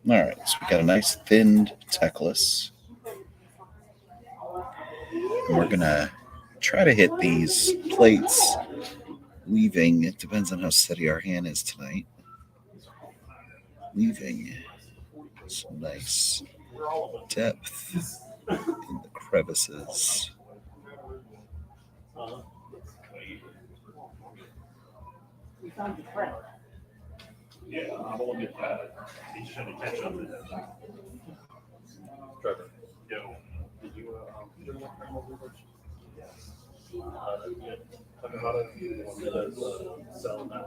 all right, so we got a nice thinned techless. And we're gonna try to hit these plates leaving. It depends on how steady our hand is tonight. Leaving some nice depth in the crevices. We found the friend. Yeah, I won't get that. He's trying to catch up to that. Trevor. Yo. Did you Yes. Talking about it, selling that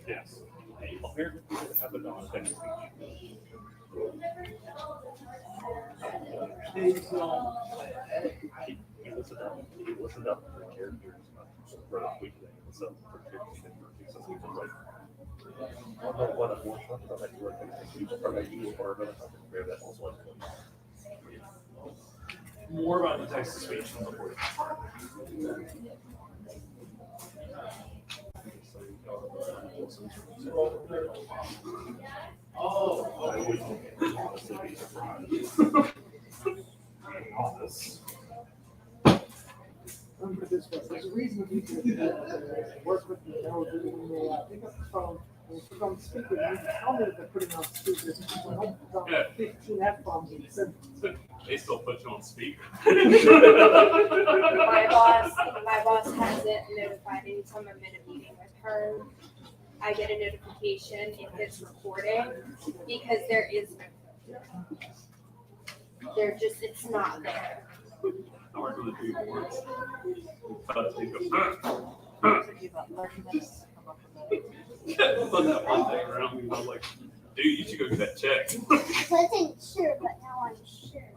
yes. Apparently we have it on things. He listened up to the characters for this week. So for characters, so he's like, I don't know what I'm more talking about. Like you were that also more about the text to speech than the word. Remember this way. There's a reason we can work with the intelligence when they pick up the phone and we put on the speaker. You can tell me that they're putting on speakers. When I put on 15 F-bombs in a sentence. They still put you on speaker. My boss has it notified anytime I'm in a meeting with her. I get a notification if it's recording because there is no. It's not there. I work with the three boards. Put that one thing around me. I was like, dude, you should go get that checked. I wasn't sure, but now I'm sure.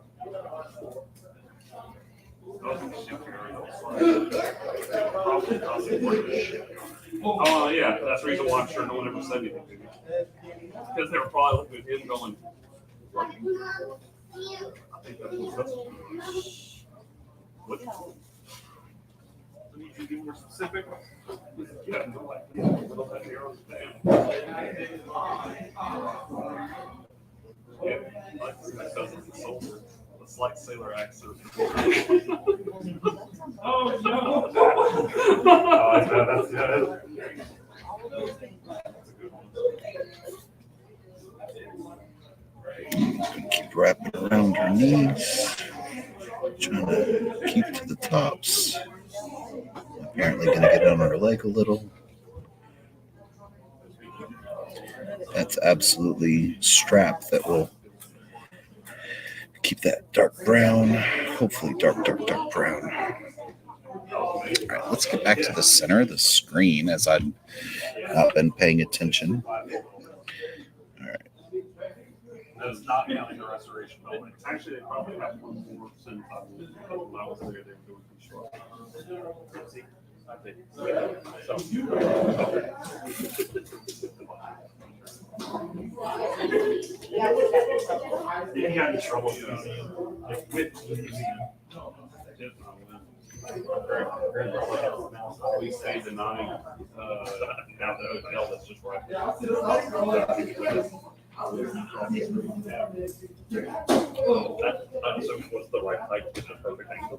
Oh, yeah, that's the reason why I'm sure no one ever said anything to me. Because they were probably looking at him going, I think that's what. Need you to be more specific? Yeah, like, little bit here on the yeah, like cousins and soldier, a slight sailor accent. Oh no! Oh, yeah, that's good. Keep wrapping around her knees. Trying to keep to the tops. Apparently going to get on her leg a little. That's absolutely strap that will keep that dark brown. Hopefully dark brown. All right, let's get back to the center of the screen as I've not been paying attention. All right. That's not counting the restoration building. Actually, they probably have one more since I was there. They were doing construction. He got in trouble with the museum. We stay denying now the hotel that's just right there. That was the right height, just a perfect angle.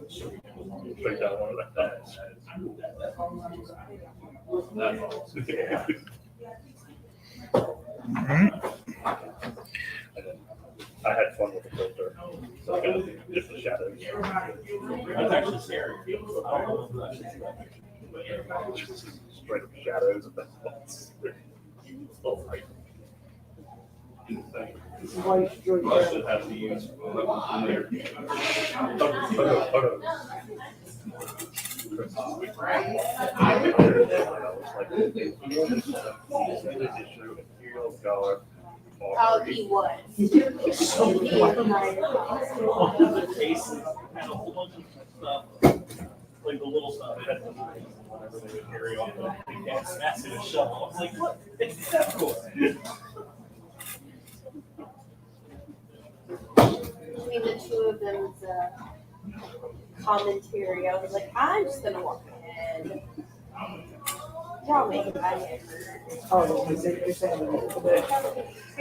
Straight down one like that. All right. I had fun with the filter, so I got just the shadows. That's actually scary. Straight up shadows of that. Oh, right. This is why you should join I should have to use when they're. Oh, he was. Cases had a whole bunch of stuff, like the little stuff they had to whatever they would carry on the big gas mask in a shovel. I was like, what? It's acceptable. Between the two of them's commentary, I was like, I'm just gonna walk ahead. Y'all make it by it. Oh, you're saying it's a bit.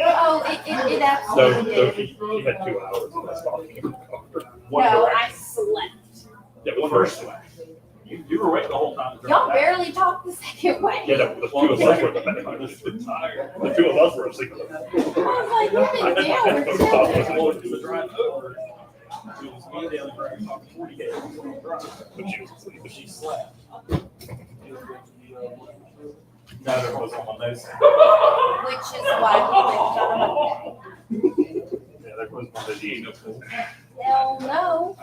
Oh, it absolutely did. She had 2 hours of us talking about her. No, I slept. Yeah, one first one. You were awake the whole time. Y'all barely talked the second way. Yeah, the two of us were the best. The two of us were asleep. I was like, you've been down for 10 minutes. The drive over. It was me down for 40 days. But she was asleep, but she slept. Neither was on those. Which is why we went on a Monday. Yeah, there was one that he Hell no.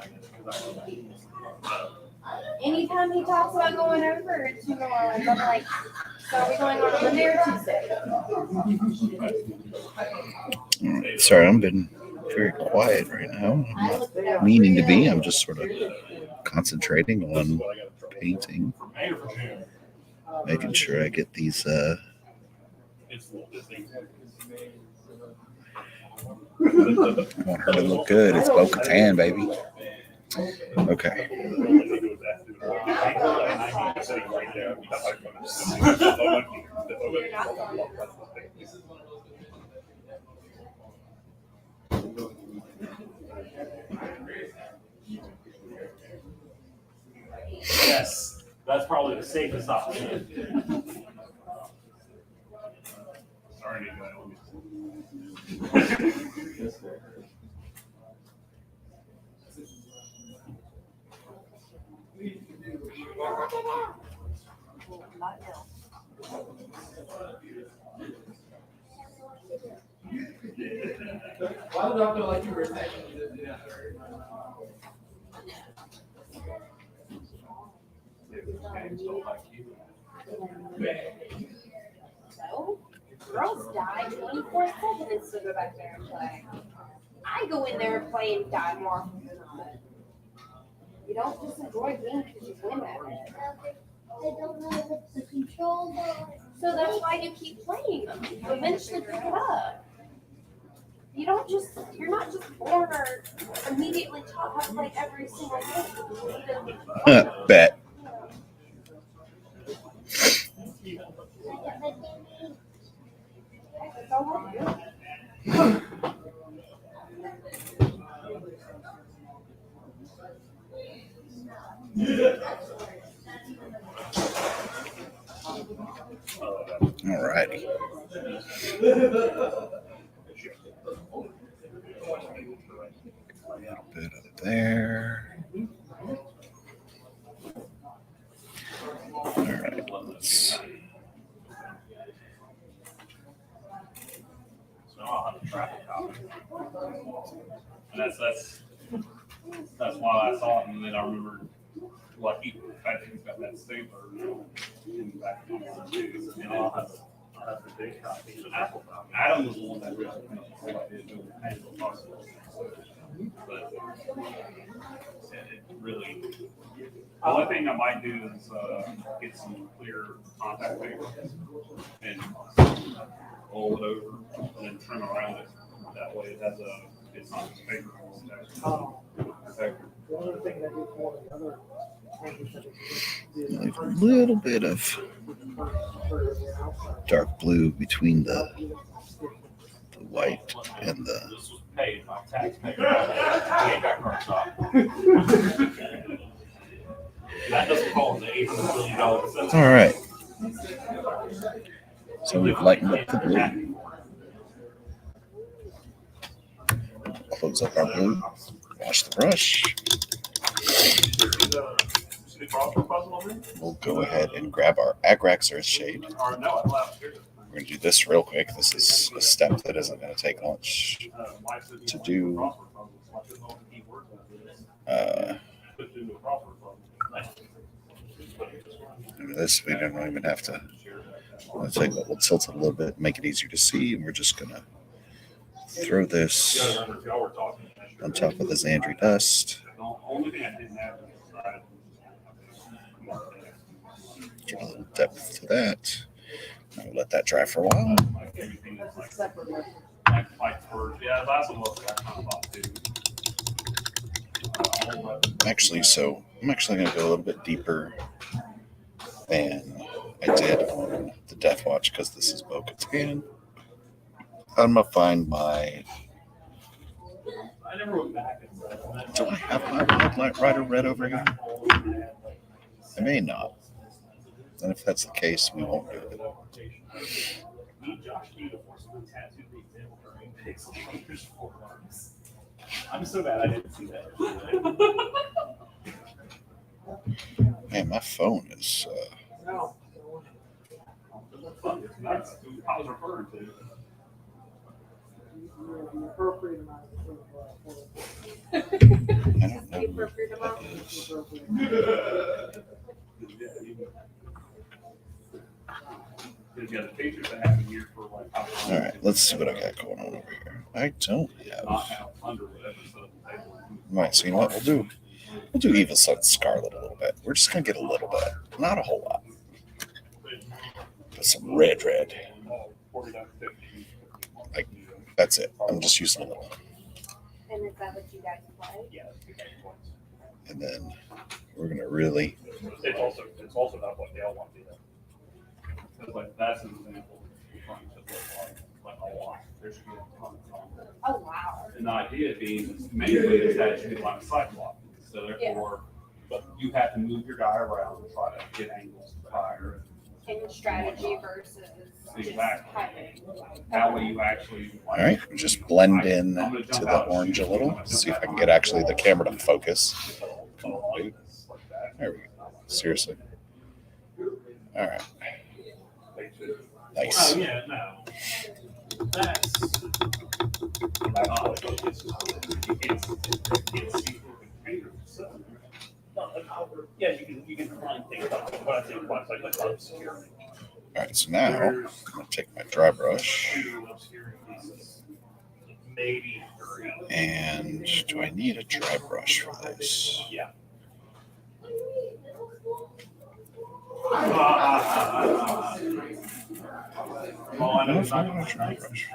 Anytime he talks about going over to New Orleans, I'm like, so are we going on Monday or Tuesday? All right, sorry, I'm been very quiet right now. I'm not meaning to be. I'm just sort of concentrating on painting, making sure I get these. I want her to look good. It's Bo-Katan, baby. Okay. Yes, that's probably the safest option. Sorry, Why the doctor like you were saying? So, girls die 24/7 and still go back there and play. I go in there and play and die more often than not. You don't just enjoy games because you win at it. They don't know the control though. So that's why you keep playing them. You eventually pick it up. You're not just born or immediately taught how to play every single game. Bet. That's all I do. All righty. A little bit of there. All right. Let's. So I'll have a traffic cop. And that's why I saw it, and then I remembered, well, he's got that stapler in the back of the too, and I'll have the big copy, the Apple copy. Adam was the one that really, all I did was handle the possible. But it really, the only thing I might do is get some clear contact paper and roll it over and then trim around it. That way it has it's not just paper. The other thing that is more than the other Like a little bit of dark blue between the white and the. This was paid by taxpayers. Paid back our top. That doesn't fall in the $800 billion. All right. So we've lightened up the blue. Close up our blue. Wash the brush. We'll go ahead and grab our Agrax Earth Shade. Or no, I left here. We're going to do this real quick. This is a step that isn't going to take much to do. This we don't even have to. I'll tell you what, we'll tilt it a little bit, make it easier to see, and we're just going to throw this on top of the Xandri dust. Get a little depth to that. I'll let that dry for a while. Actually, so I'm actually going to go a little bit deeper than I did on the Death Watch because this is Bo-Katan. I'm going to find my... Do I have my Bloodlight Rider red over here? I may not. And if that's the case, we won't do it. I'm so bad I didn't see that. Man, my phone is... No. That's who I was referring to. The appropriate amount of I don't know what that is. All right, let's see what I got going on over here. I don't have... All right, so you know what we'll do Evil Sun Scarlet a little bit. We're just going to get a little bit, not a whole lot. But some red. Like, that's it. I'm just using a little. And is that what you guys play? Yeah. And then we're going to really... It's also not what they all want to do. Because like that's an example of like a lot. There should be a ton of Oh, wow. And the idea being mainly is that you can line of sight block. So therefore, but you have to move your guy around and try to get angles higher. And strategy versus Exactly. just timing. That way you actually. All right, just blend in to the orange a little. See if I can get actually the camera to focus. There we go. Seriously. All right. Nice. Oh, yeah, no. That's. Yeah, you can find things about what I think about like security. All right, so now I'm going to take my dry brush. Maybe 3. And do I need a dry brush for this? Yeah. I don't know if I want a dry brush.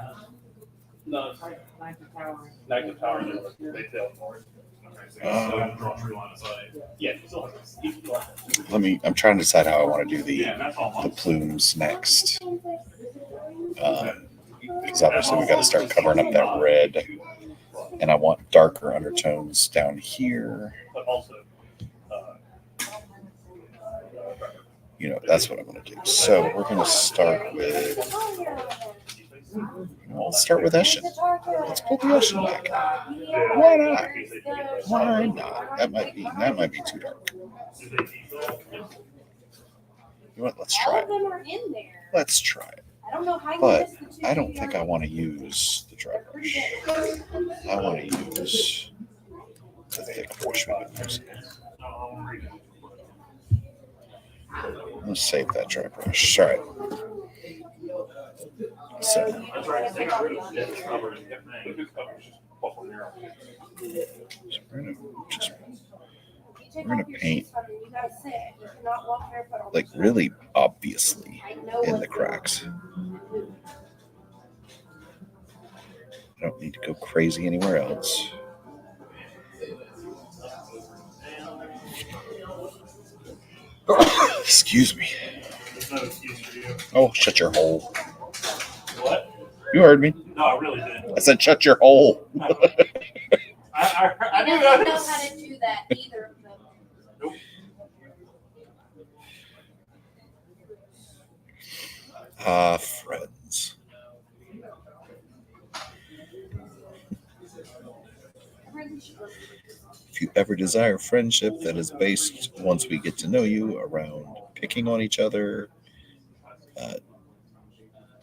No, Knight of Tower, they failed for it. Yeah, I'm trying to decide how I want to do the plumes next. Because obviously we got to start covering up that red. And I want darker undertones down here. But also, that's what I'm going to do. So we're going to start with... I'll start with Eshin. Let's pull the Eshin back out. Why not? Why not? That might be too dark. You know what? Let's try All it. of them are in there. Let's try it. I don't know how you But missed the two. I don't think I want to use the dry brush. I want to use the thick brush we've been using. Let's save that dry brush. All right. So we're gonna paint like really obviously in the cracks. I don't need to go crazy anywhere else. Excuse me. Oh, shut your hole. what? You heard me. No, I really didn't. I said shut your hole. I I knew don't that. know how to do that, either of them. Friends. If you ever desire friendship that is based, once we get to know you, around picking on each other,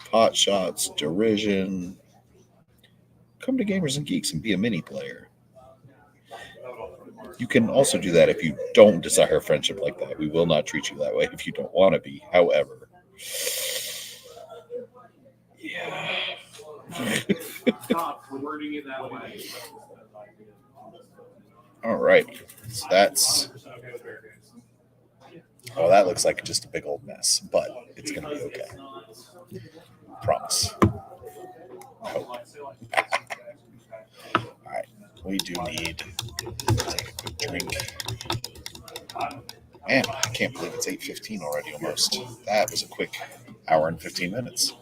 pot shots, derision. Come to Gamers and Geeks and be a mini player. You can also do that if you don't desire friendship like that. We will not treat you that way if you don't want to be. However, yeah. Stop wording it that way. All right. So that's. Well, that looks like just a big old mess, but it's going to be okay. Promise. Hope. All right. We do need to take a quick drink. Man, I can't believe it's 8:15 already almost. That was a quick hour and 15 minutes.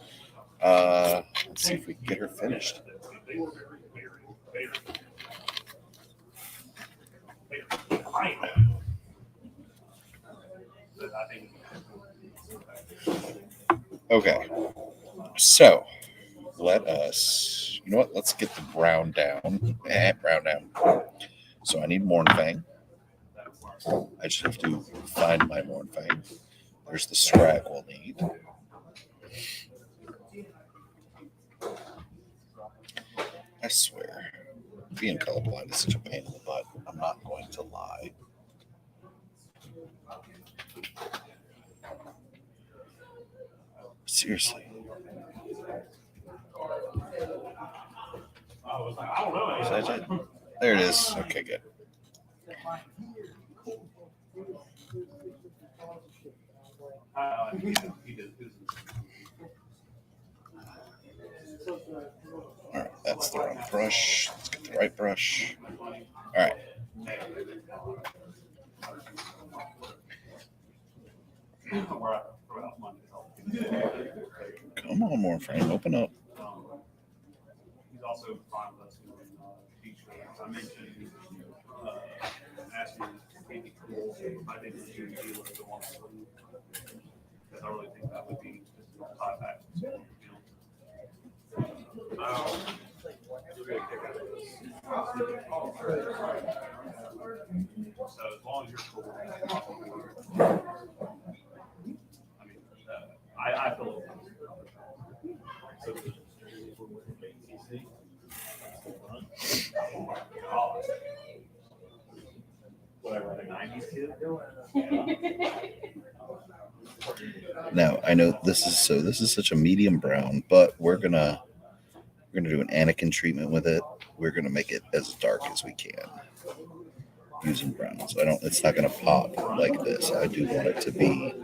Let's see if we can get her finished. Okay. So let us, you know what? Let's get the brown down. Brown down. So I need Mornfang. I just have to find my Mornfang. There's the scrag we'll need. I swear, being colorblind is such a pain in the butt. I'm not going to lie. Seriously. Is that it? There it is. Okay, good. All right, that's the wrong brush. Let's get the right brush. All right. Come on, Mornfang, open up. He's also fine with us doing beach games. I mentioned asking if he'd be cool. I think he would be able to go on sleep. Because I really think that would be just a tie back. So as long as you're cool, I mean, I feel so. Whatever, the 90s kid. Now I know this is such a medium brown, but we're gonna do an Anakin treatment with it. We're gonna make it as dark as we can using browns. It's not gonna pop like this. I do want it to be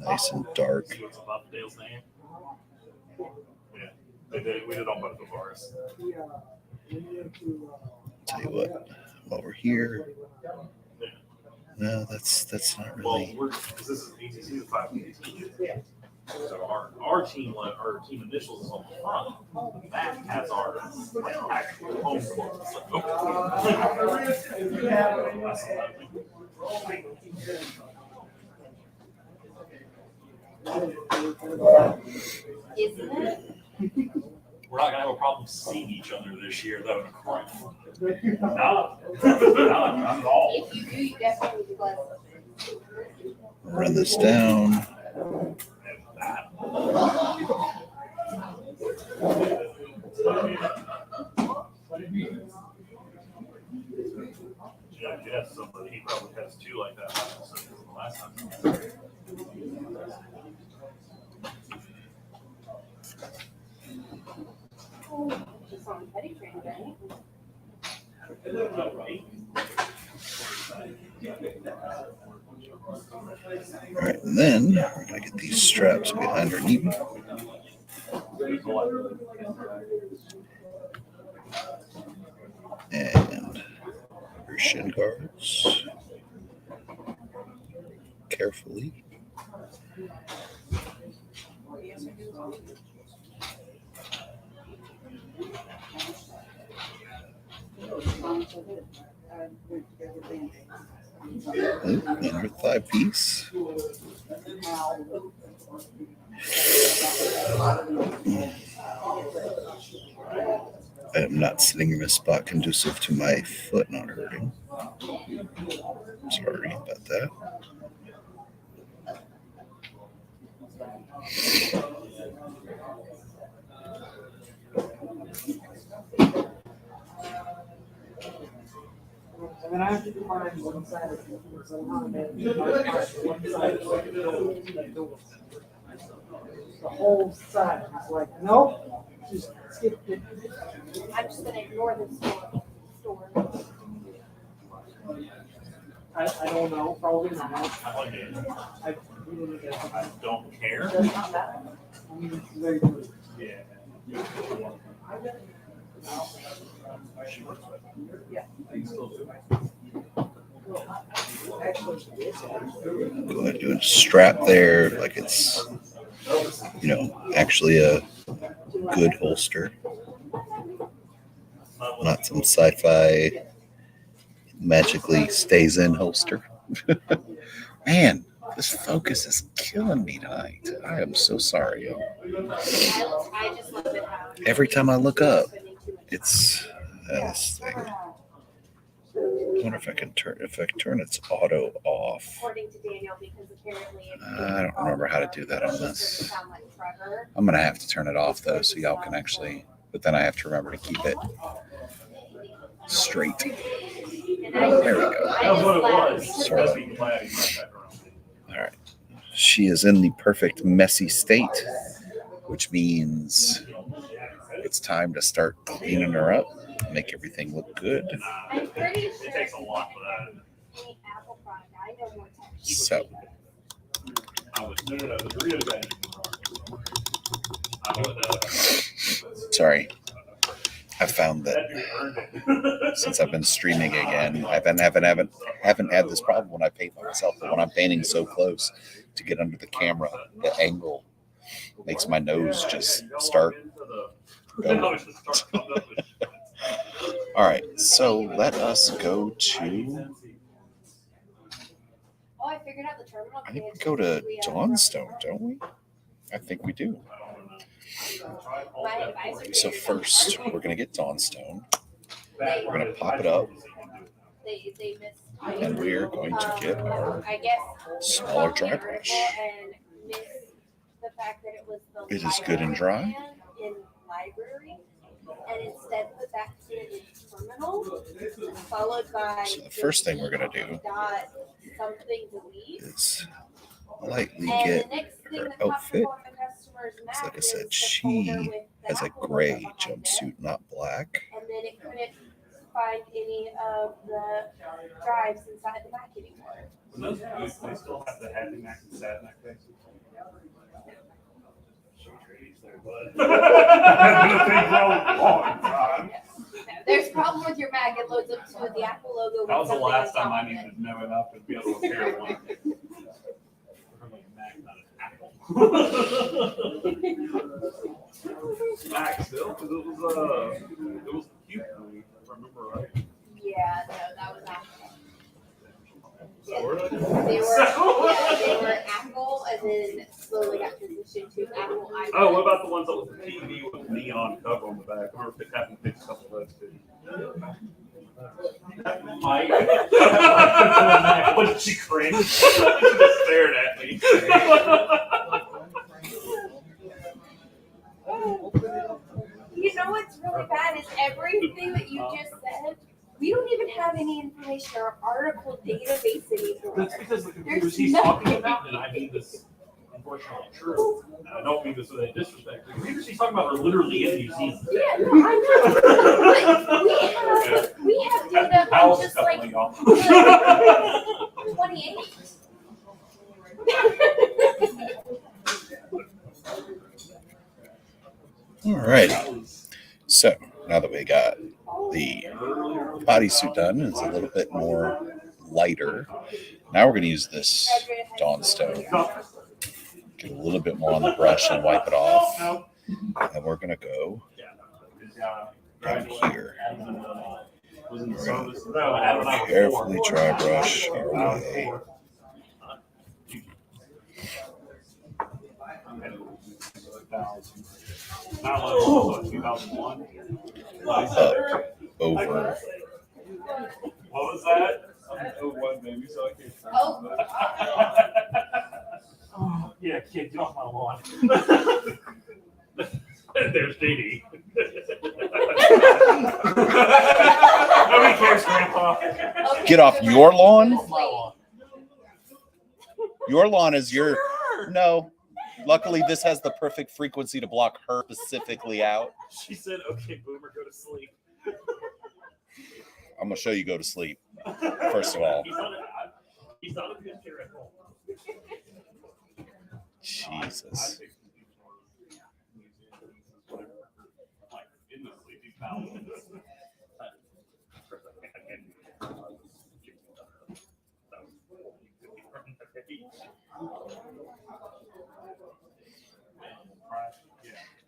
nice and dark. See what's above Dale's name? Yeah, we did on both of ours. Tell you what, while we're here, no, that's not really. Well, because this is ATC 518. So our team initials is on the front. That has our actual home club. Isn't it? We're not gonna have a problem seeing each other this year, though. No, not at all. If you do, you definitely would be blessed. Run this down. Yeah, somebody he probably has two like that last time. Just on petty train, right? All right, and then we're gonna get these straps behind her knee. And her shin guards. Carefully. And her thigh piece. I am not sitting in a spot conducive to my foot not hurting. Sorry about that. And then I have to find one side of it. So I'm one side of the door. The whole side. It's like, nope, just skip it. I'm just gonna ignore the store. I don't know, probably not. I like it. I really don't. I don't care. That's not bad. I mean, it's very good. Yeah. She works with it. Yeah. You still do. Go ahead and do a strap there, like it's, actually a good holster, not some sci-fi magically stays in holster. Man, this focus is killing me tonight. I am so sorry, y'all. I just love it how Every time I look up, it's this thing. I wonder if I can turn its auto off. according to Daniel, because apparently I don't remember how to do that on this. I'm gonna have to turn it off though, so y'all can actually. But then I have to remember to keep it straight. There we go. That was what it was. Sort of. That's being glad he's not back around. All right. She is in the perfect messy state, which means it's time to start cleaning her up, make everything look good. I'm pretty It sure takes a lot for that. any Apple product, I know more tech. So I would, no, the burrito guy. I would, sorry. I found that that dude earned it. since I've been streaming again, I haven't had this problem when I paint by myself, but when I'm painting so close to get under the camera, the angle makes my nose just start going. All right, so let us go to. Oh, I figured out the terminal. I think we go to Dawnstone, don't we? I think we do. My advisor. So first, we're gonna get Dawnstone. We're gonna pop it up, They missed. and we are going to get our I guess. smaller dry brush. And missed the fact that it was the. It is good and dry. In library, and instead put that to the terminal, followed by. So the first thing we're gonna do Dot something delete. is lightly And get the next thing her that pops outfit. up on the customer's map Like I is said, the she folder with the has a Apple logo gray behind it. jumpsuit, not black. And then it couldn't find any of the drives inside the Mac anymore. They still have the Happy Mac and Sad Mac things. There's a problem with your Mac. It loads up to the Apple logo. That was the with something last on time top I of it. needed to know enough to be able to repair one. Mac, not an Apple. Mac still, because it was cute, if I remember right. Yeah, no, that was Apple. Sort of. They were Apple, and then slowly got transitioned to Apple iPhone. Oh, what about the ones that was the TV with the neon cover on the back? I remember having to fix a couple of those too. Mike, what did she cringe? She just stared at me. You know what's really bad is everything that you just said. We don't even have any information in our article database anymore. That's because the computers There's he's nothing. talking about, and I mean this unfortunately true, and I don't mean this with any disrespect, the computers he's talking about are literally in New Zealand. Yeah, no, I know. Like, we have data How's on the just like company off? 28. All right. So now that we got the bodysuit done, it's a little bit more lighter. Now we're going to use this Dawnstone. Get a little bit more on the brush and wipe it off. And we're going to go down here. We're going to carefully dry brush our way up over. What was that? I'm 01, baby, so I can't. Oh, yeah, kid, get off my lawn. There's Dee Dee. Nobody cares, Grandpa. Okay, Get off so your lawn? Off my lawn. Your lawn is your. No. Luckily, this has the perfect frequency to block her specifically out. She said, "Okay, Boomer, go to sleep." I'm gonna show you go to sleep. First of all. He's not a good kid at home. Jesus. Like in the sleeping palace.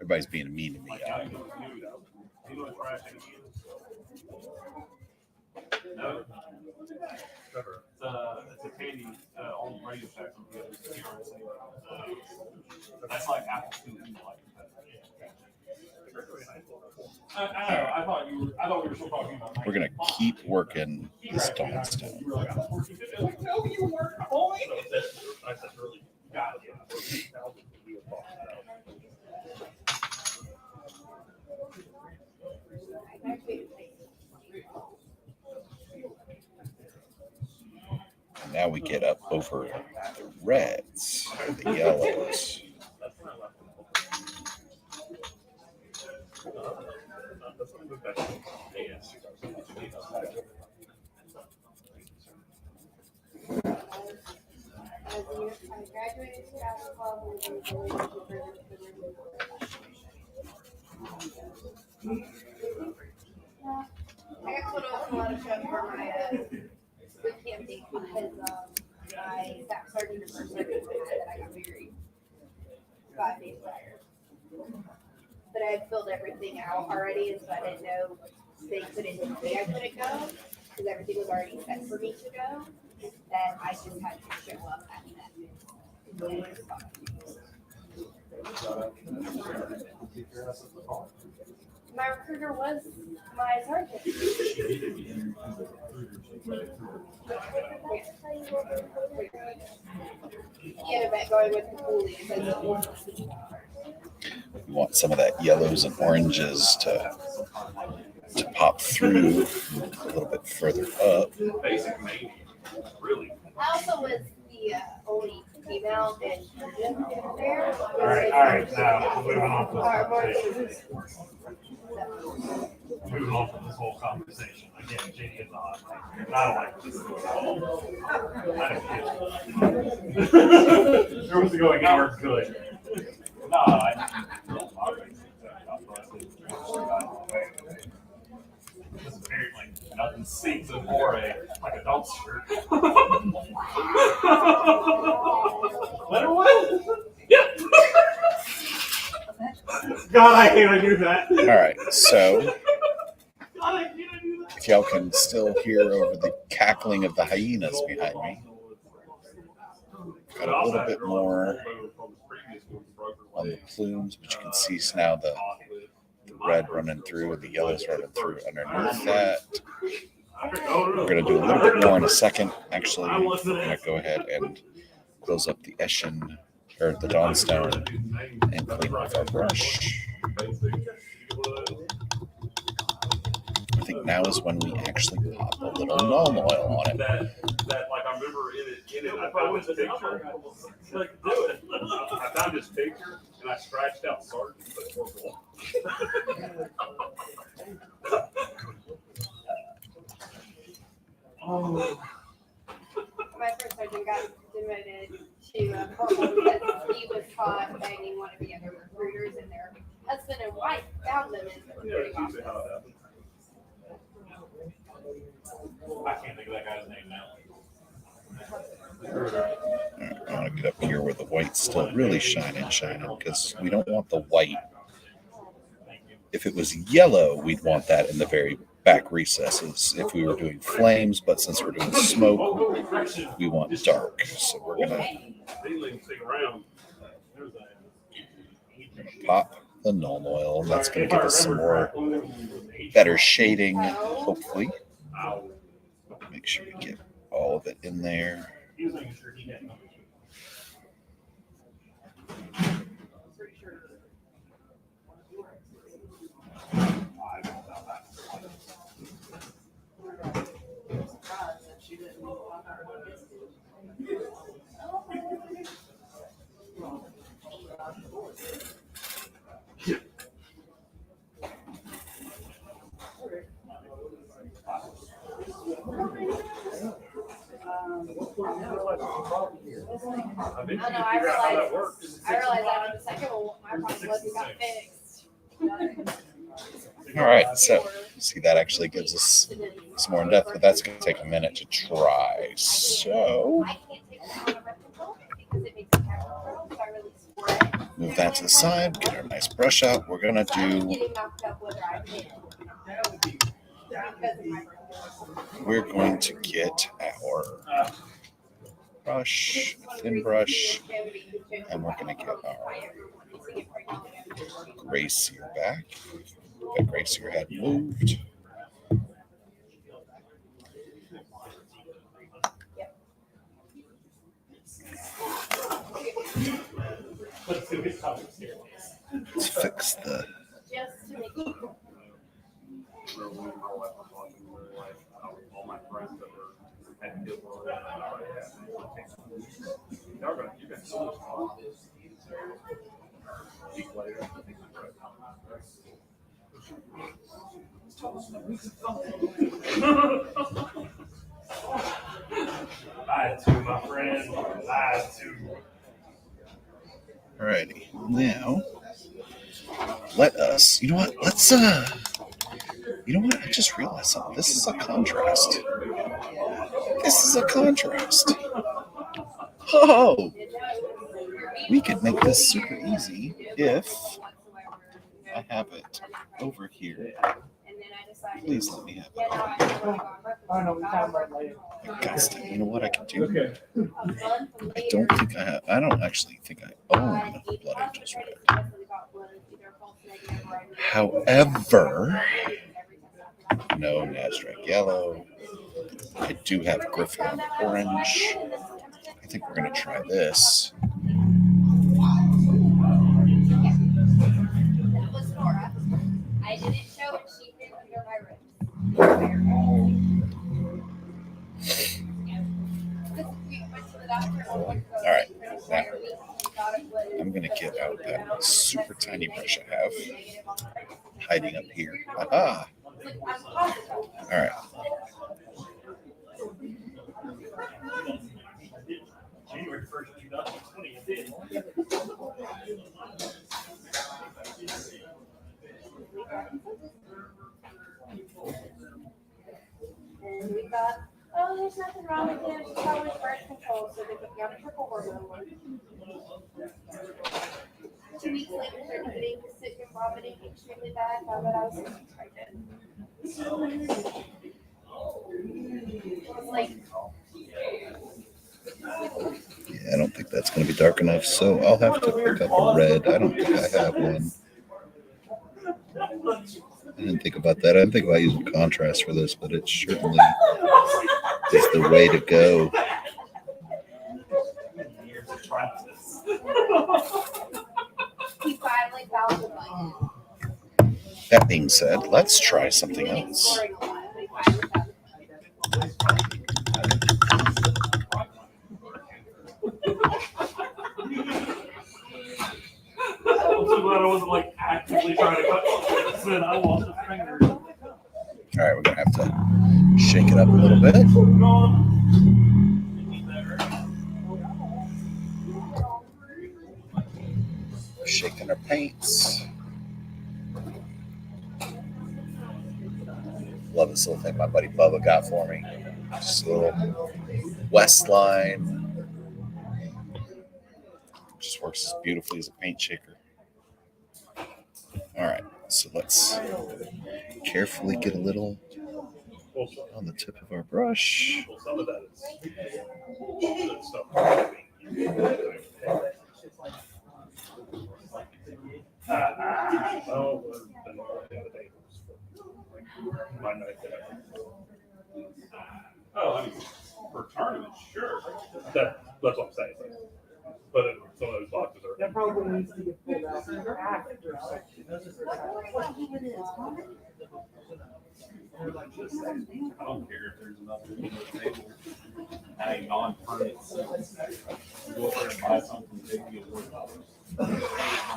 Everybody's being mean to me. Like, Y'all. you know what trash is? No. Trevor. It's a candy on Radio Shack. That's like apple food. I know. I thought we were still talking about. We're gonna keep working this Dawnstone. No, you weren't. Homie. I said really. Got it. And now we get up over the reds, the yellows. I got put on a lot of stuff for my boot camp date because my staff sergeant and first sergeant that I got married 5 days prior. But I had filled everything out already, and so I didn't know they couldn't say I couldn't go because everything was already set for me to go. That I just had to show up at that. My recruiter was my sergeant. He had a bet going with the poolies. We want some of that yellows and oranges to pop through a little bit further up. Basic maybe. Really. I also was the only female in there. All right. Now moving on from this conversation. Moving on from this whole conversation. Again, JD is not. I don't like this. There was going hours good. No, I this is very like nothing sinks in for like a dumpster. Let her win. Yeah. God, I hate I do that. All right, so God, I hate I do that. if y'all can still hear over the cackling of the hyenas behind me, got a little bit more on the plumes, but you can see now the red running through and the yellows running through underneath that. We're going to do a little bit more in a second. Actually, we're going to go ahead and close up the Eshin, or the Dawnstone, and clean off our brush. I think now is when we actually pop a little gnome oil on it. That like I remember in it I found this picture. Like, do it. I found this picture and I scratched out Sergeant, but purple. Oh. My first sergeant got demoted to corporal because he was caught banging one of the other recruiters, and their husband and wife found them in the recruiting Yeah, usually how office. it happens. I can't think of that guy's name now. Alright, I want to get up here where the white's still really shining, because we don't want the white. If it was yellow, we'd want that in the very back recesses if we were doing flames, but since we're doing smoke, we want dark. So we're gonna pop the gnome oil. That's gonna give us some more better shading, hopefully. Make sure we get all of it in there. I bet you I can know, figure out how that works. I realized after the second one, my problem was it got fixed. All right, so see that actually gives us some more in depth, but that's going to take a minute to try. So I can't take it on a remote control because it makes the camera grow, so I really spread. move that to the side, get our nice brush out. We're going to So I'm do, getting knocked up whether I pay it or not. Because of my birthday. we're going to get our brush, a thin brush, and we're going to get our gray sear back. That gray sear had moved. Let's fix the. Just to make sure. All my friends that were had good work. You got so much fun. Week later, I had two, my friend. I had two. Alrighty, now let us. You know what? Let's You know what? I just realized something. This is a contrast. This is a contrast. Oh, we could make this super easy if I have it over here. Please let me have it. I know, we talk about later. I got to. You know what I can do? I don't think I have. I don't actually think I own Blood Angels Red. However, no Nazareth Yellow. I do have Griffin Orange. I think we're going to try this. That was Nora. I didn't show it. She hid under my ribs. All right, now I'm going to get out that super tiny brush I have hiding up here. Aha! All right. January 1st, 2020, it did. And we thought, oh, there's nothing wrong with him. She's probably birth control, so they put me on a triple hormone. 2 weeks later, started getting sick and vomiting extremely bad. Found that I was pregnant. It was like, Yeah, I don't think that's going to be dark enough, so I'll have to pick up a red. I don't think I have one. I didn't think about that. I didn't think about using contrast for this, but it certainly is the way to go. he finally found the money. That being said, let's try something else. Exploring a lot, and he finally found I'm so glad I wasn't like actively trying to cut this. I lost a finger. All right, we're going to have to shake it up a little bit. Shaking our paints. Love this little thing my buddy Bubba got for me. Just a little Westline. Just works as beautifully as a paint shaker. All right, so let's carefully get a little on the tip of our brush. Well, some of that is good stuff. Oh, the other day was my night there. Oh, I mean, for tournaments, sure. That's what I'm saying. But some of those boxes are. That probably needs to get pulled out after section. I don't care if there's another table. A non-permanent sale. Go up there and buy something big, you'll work $5.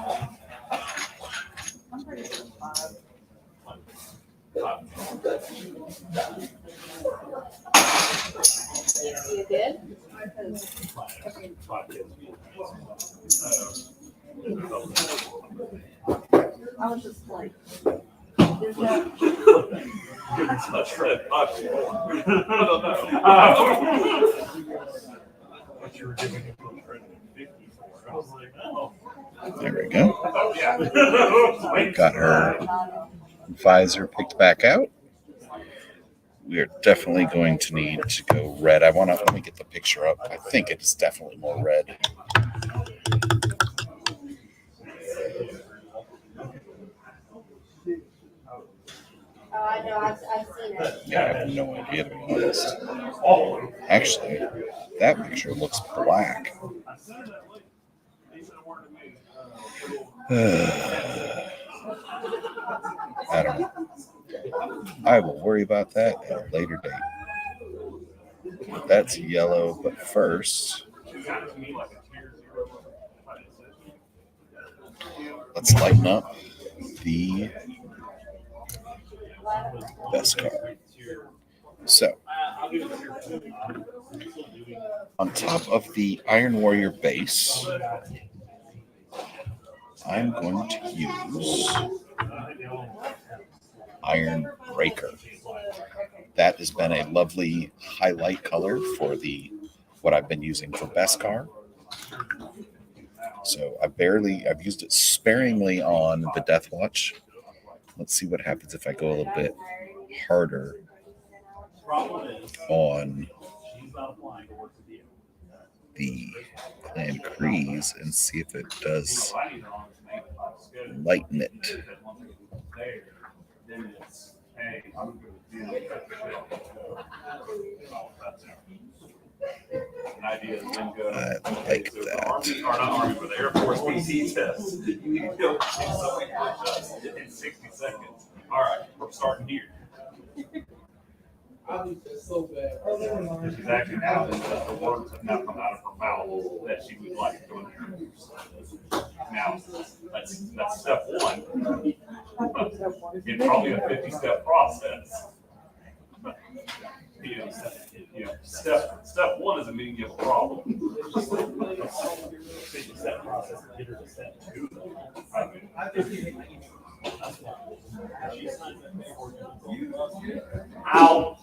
You did? I was just like, there's no. Such red box. I don't know. What you were giving him for credit 50 for. I was like, oh. There we go. Yeah. Got her visor picked back out. We are definitely going to need to go red. Let me get the picture up. I think it's definitely more red. Oh, I know, I've seen it. Yeah, I have no idea, to be honest. Actually, that picture looks black. I don't know. I will worry about that at a later date. That's yellow, but first, let's lighten up the Beskar. So, on top of the Iron Warrior base, I'm going to use Iron Breaker. That has been a lovely highlight color for what I've been using for Beskar. So I've used it sparingly on the Death Watch. Let's see what happens if I go a little bit harder on the Clan Kryze and see if it does lighten it. I like that. Army, or not Army, but the Air Force PT test. You go so many push-ups in 60 seconds. All right, we're starting here. She's actually now the words have now come out of her mouth that she would like to do. Now, that's step one. It's probably a 50-step process. Step one is admitting you have a problem. 50-step process to get her to step two.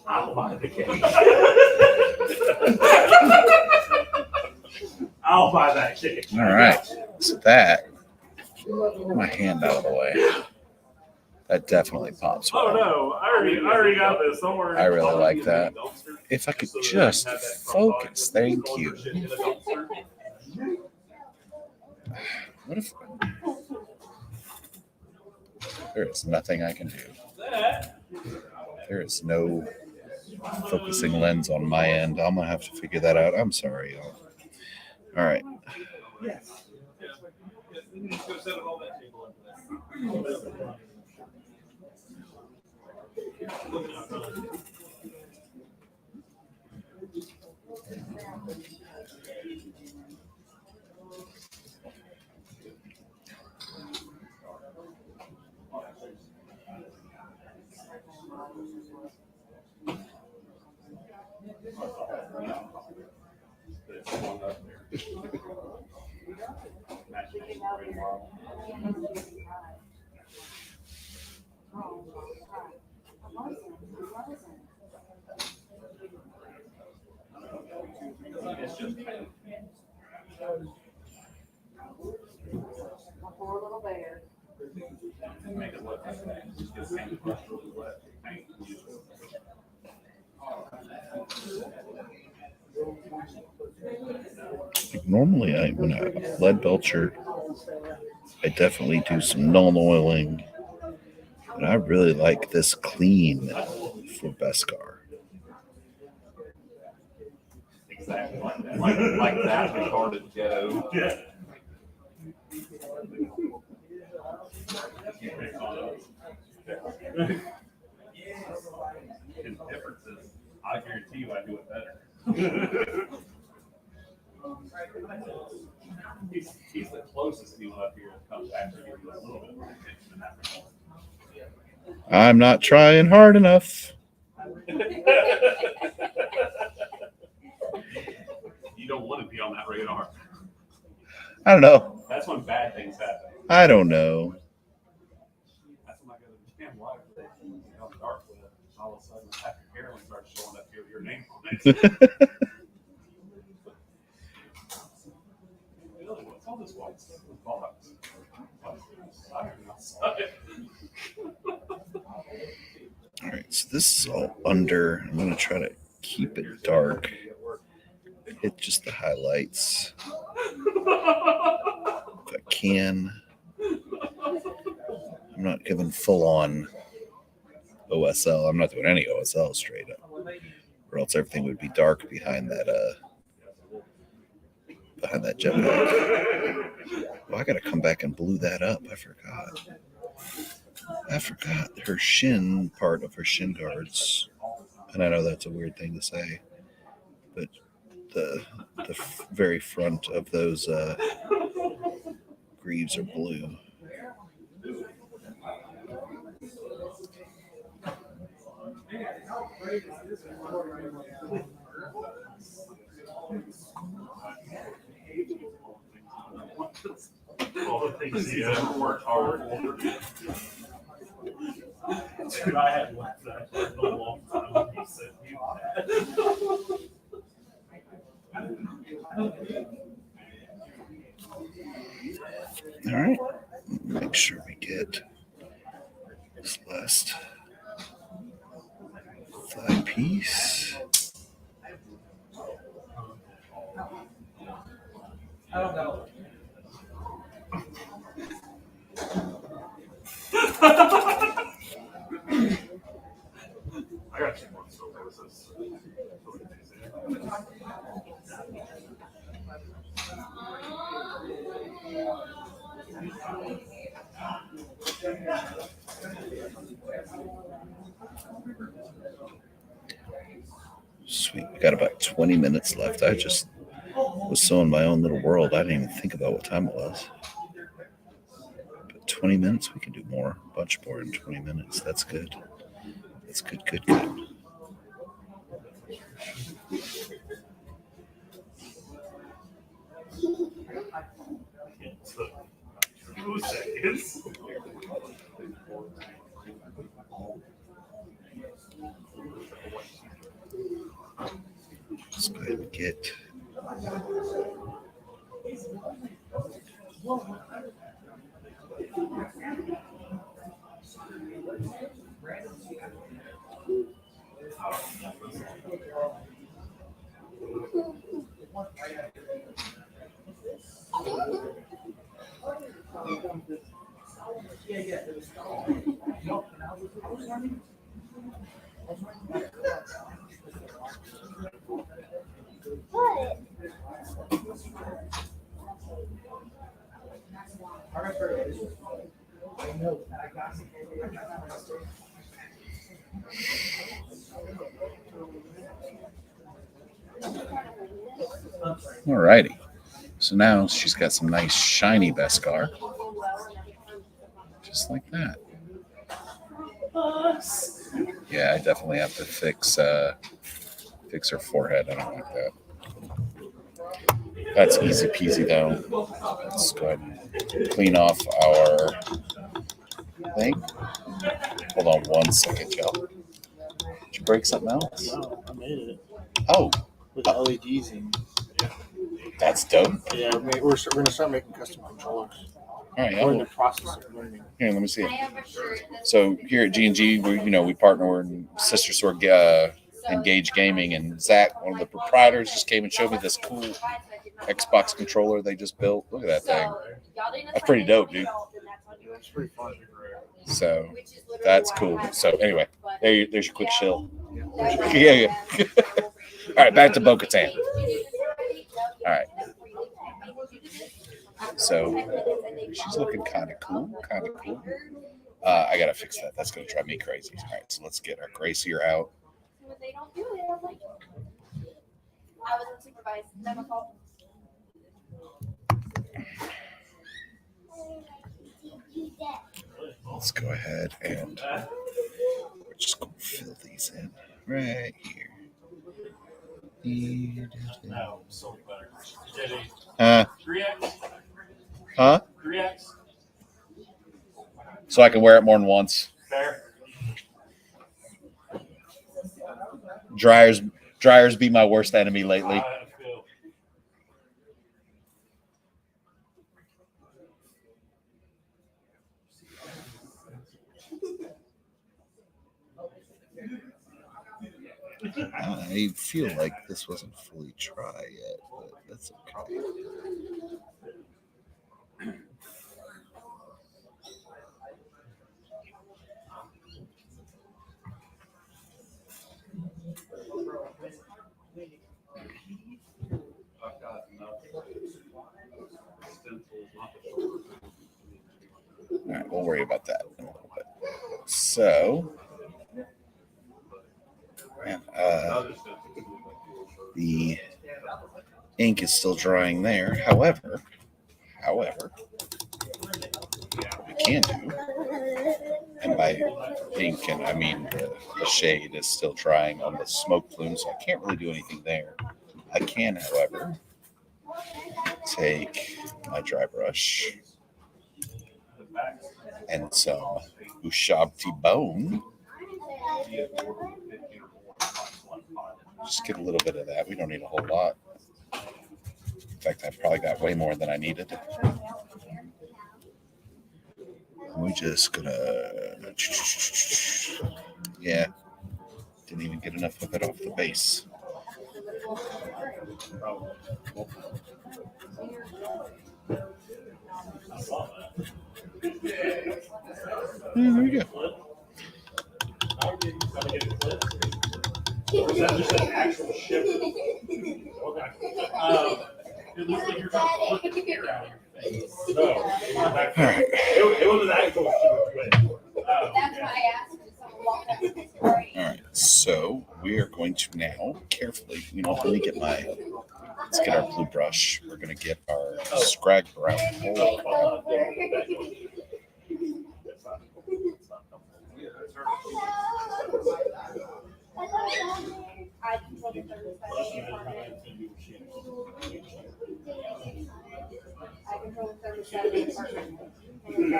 I'll buy the cake. I'll buy that cake. All right, so that, get my hand out of the way. That definitely pops well. Oh no, I already got this. Don't worry. I really like that. If I could just focus, thank you. What if there is nothing I can do? There is no focusing lens on my end. I'm gonna have to figure that out. I'm sorry, y'all. All right. Poor little bear. Normally, when I have a lead belcher, I definitely do some null oiling, but I really like this clean for Beskar. Exactly. Like that retarded ghetto. Yeah. His difference is, I guarantee you I do it better. He's the closest anyone up here that comes after giving you a little bit more attention in that regard. I'm not trying hard enough. don't want to be on that radar. I don't know. That's when bad things happen. I don't know. That's when I go to damn why on dark web. All of a sudden, after Carolyn starts showing up here, your name on it. Really, what's all this white stuff with box? All right, so this is all under. I'm going to try to keep it dark. Hit just the highlights if I can. I'm not giving full on OSL. I'm not doing any OSL straight up, or else everything would be dark behind that jetpack. Oh, I got to come back and blue that up. I forgot her shin part of her shin guards, and I know that's a weird thing to say, but the very front of those greaves are blue. All the things he ever worked hard for. Dude, I had left that for a long time when he said you All right, make sure we get this last thigh piece. I don't know. I got 2 more sources. Sweet, we got about 20 minutes left. I just was so in my own little world, I didn't even think about what time it was. But 20 minutes, we can do more, a bunch more in 20 minutes. That's good. That's good. It took 2 seconds. Let's go ahead and get Alrighty. So now she's got some nice shiny Beskar. Just like that. Yeah, I definitely have to fix her forehead. I don't like that. That's easy peasy though. Let's go ahead and clean off our thing. Hold on 1 second, y'all. Did you break something else? No, I made it Oh, with the LEDs and that's dope. yeah, we're going to start making custom controllers. All right, We're in the process of learning. here, let me see it. So here at G&G, we partner. We're in Sister Sword Engage Gaming, and Zach, one of the proprietors, just came and showed me this cool Xbox controller they just built. Look at that thing. That's pretty dope, dude. It's pretty fun. So that's cool. So anyway, there's your quick shill. Yeah. All right, back to Bo-Katan. All right. So she's looking kind of cool. I gotta fix that. That's gonna drive me crazy. All right, so let's get our Gracier out. When they don't do it, I'm like, I wasn't supervised. Never called. Let's go ahead and we're just gonna fill these in right here. No, so better. Huh? 3X? Huh? 3X? So I can wear it more than once. Fair. Dryers be my worst enemy lately. I feel. I feel like this wasn't fully dry yet, but that's okay. I've got enough stencils, not the All right, we'll worry about that in a little bit. So, man, other stencils. the ink is still drying there. However, what we can do, and by ink, and I mean the shade is still drying on the smoke plume, so I can't really do anything there. I can, however, take my dry brush and some Ushabti bone. Just get a little bit of that. We don't need a whole lot. In fact, I probably got way more than I needed. We just gonna, yeah, didn't even get enough of it off the base. There we go. Is that just an actual ship? Okay. It looks like you're trying to flick the air out of your face. No, it was an actual ship. That's why I asked if someone walked out the story. All right, so we are going to now carefully, let me get let's get our blue brush. We're going to get our scrag brown. I control the thermostat. I control the thermostat in the apartment. And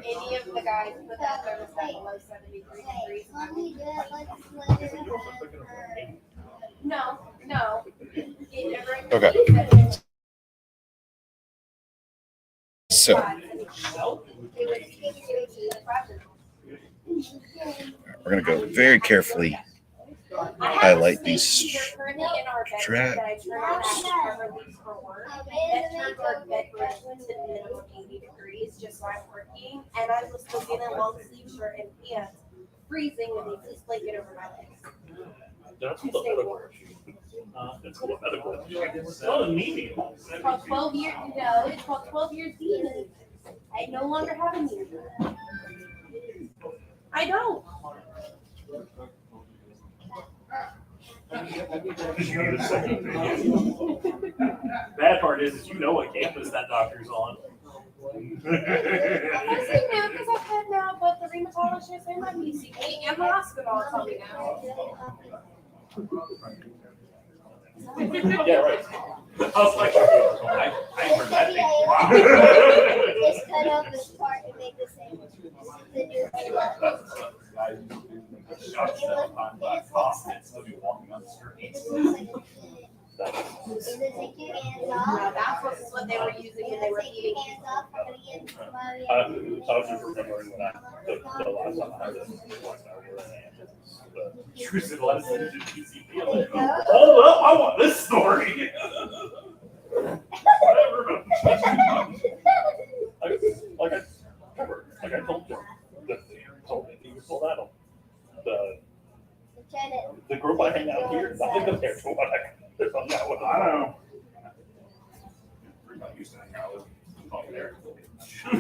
any of the guys put that thermostat below 73 degrees. Let me do it like No. It never Okay. So we're going to go very carefully highlight these straps. That turned our bedroom to minimum 80 degrees just so I'm working, and I was still in a long sleeve shirt and pants, freezing, and they just blanket over my legs. That's the medical. It's called a medical. It's not anemia. It's called 12 years. No, it's called 12 years deed. I no longer have a knee. I don't. Bad part is you know what campus that doctor's on. I say now because I've had now, but the rheumatologist and my PCP and the hospital tell me now. Yeah, right. I was like, I heard that thing. Wow. just cut out this part and make the sandwich. The new take your hands off. No, that's what they were using when they were Take your eating. hands off. I'm gonna get into my I was just remembering when the last time I heard this, the lesson in PCP. I'm like, hold up, I want this story. Whatever. Like I told you, he was told Adam. The group I hang out here, nothing compared to what I hung out with. I don't know. I used to hang out with over there. I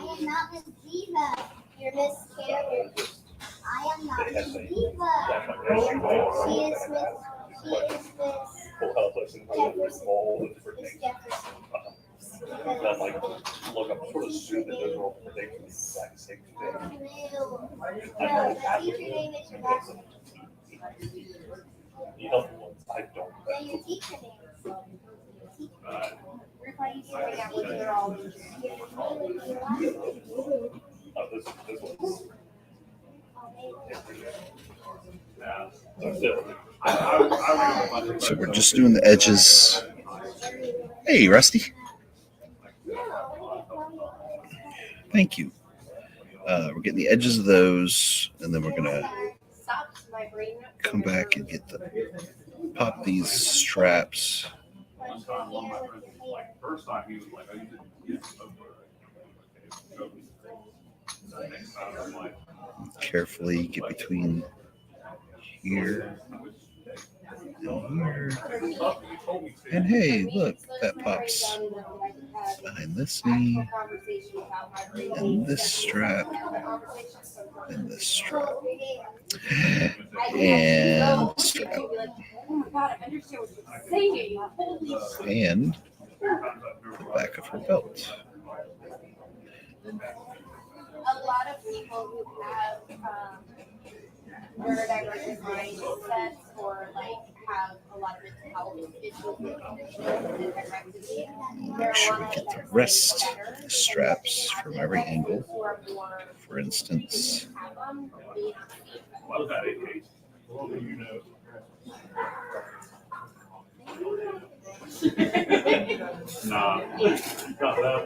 am not Miss Diva. You're Miss Carrier. I am not Miss Diva. She is Miss. Full health lesson, all the different Miss things. Jefferson. And I'm like, look, I'm sort of stupid. Those are all predicting the exact same thing. No, the teacher name is your last name. I don't. Then your teacher names. Group I used to hang out with, they're all This one's. Yeah. So we're just doing the edges. Hey, Rusty. Thank you. We're getting the edges of those, and then we're gonna come back and pop these straps. One time, one of my friends was like, first time he was like, "Oh, you didn't get over." Next time, I'm like, Carefully get between here and here. And hey, look, that pops behind this knee, and this strap, and this strap, and strap, and the back of her belt. A lot of people who have neurodivergent mindsets or like have a lot of mental health issues with Make sure we get the wrist straps from every angle. For instance, "Well, that ain't case. Well, you know." Nah, got that.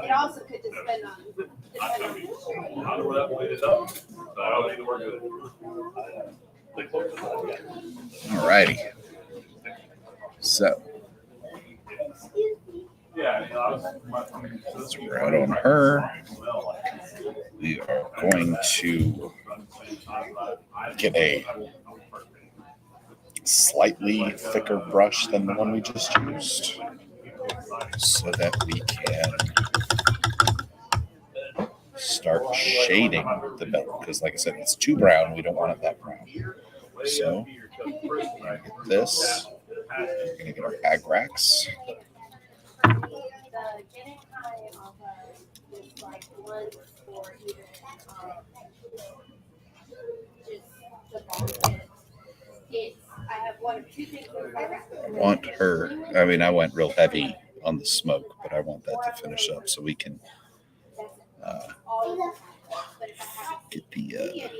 it also could depend on the I know where that one ended up, but I don't need to work with it. alrighty. So Yeah, I was. let's right on her. We are going to get a slightly thicker brush than the one we just used, so that we can start shading the belt. Because, like I said, it's too brown. We don't want it that brown. So, we're going to get this. We're going to get our ag racks. I want her, I mean, I went real heavy on the smoke, but I want that to finish up so we can get the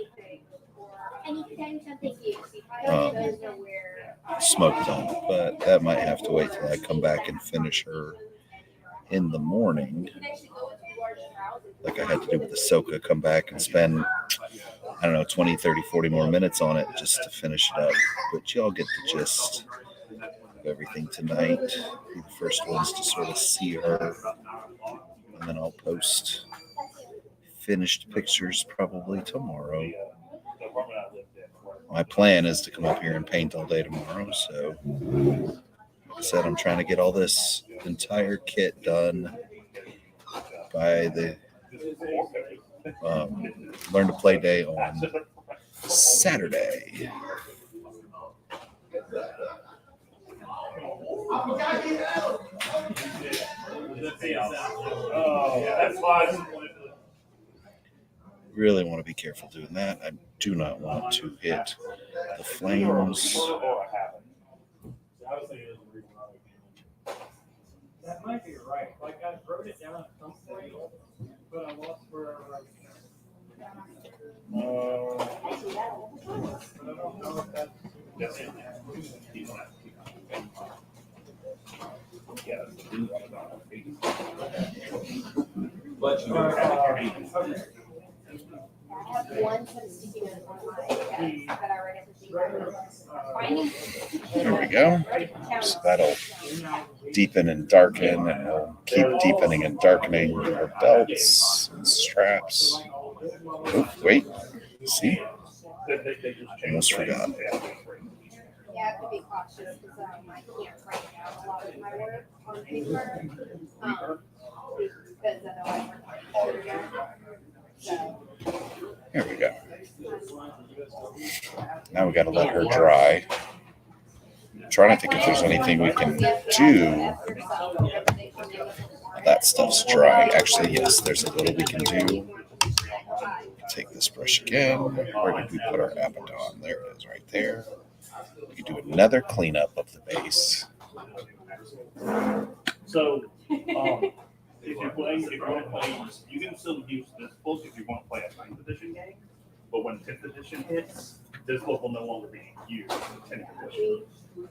smoke done. But that might have to wait till I come back and finish her in the morning, like I had to do with the Soka. Come back and spend, I don't know, 20, 30, 40 more minutes on it just to finish it up. But y'all get the gist of everything tonight. Be the first ones to sort of see her, and then I'll post finished pictures probably tomorrow. My plan is to come up here and paint all day tomorrow. So, like I said, I'm trying to get all this entire kit done by the Learn to Play Day on Saturday. Really want to be careful doing that. I do not want to hit the flames. That might be right. Like I wrote it down at some point, but I lost where I wrote it down. But I don't know if that's. I have one set of sticky notes on my desk that I write everything. There we go. So that'll deepen and darken, and we'll keep deepening and darkening our belts and straps. Oh, wait. See? Almost forgot. Yeah, I have to be cautious because I can't write down a lot of my work on paper. Because I know I work on computer. So. There we go. Now we got to let her dry. I'm trying to think if there's anything we can do. That stuff's dry. Actually, yes, there's a little we can do. take this brush again. Where did we put our Abaddon? There it is, right there. We can do another cleanup of the base. So, if you want to play, you can still use this book if you want to play a 9th edition game. But when 10th edition hits, this book will no longer be used in 10th edition.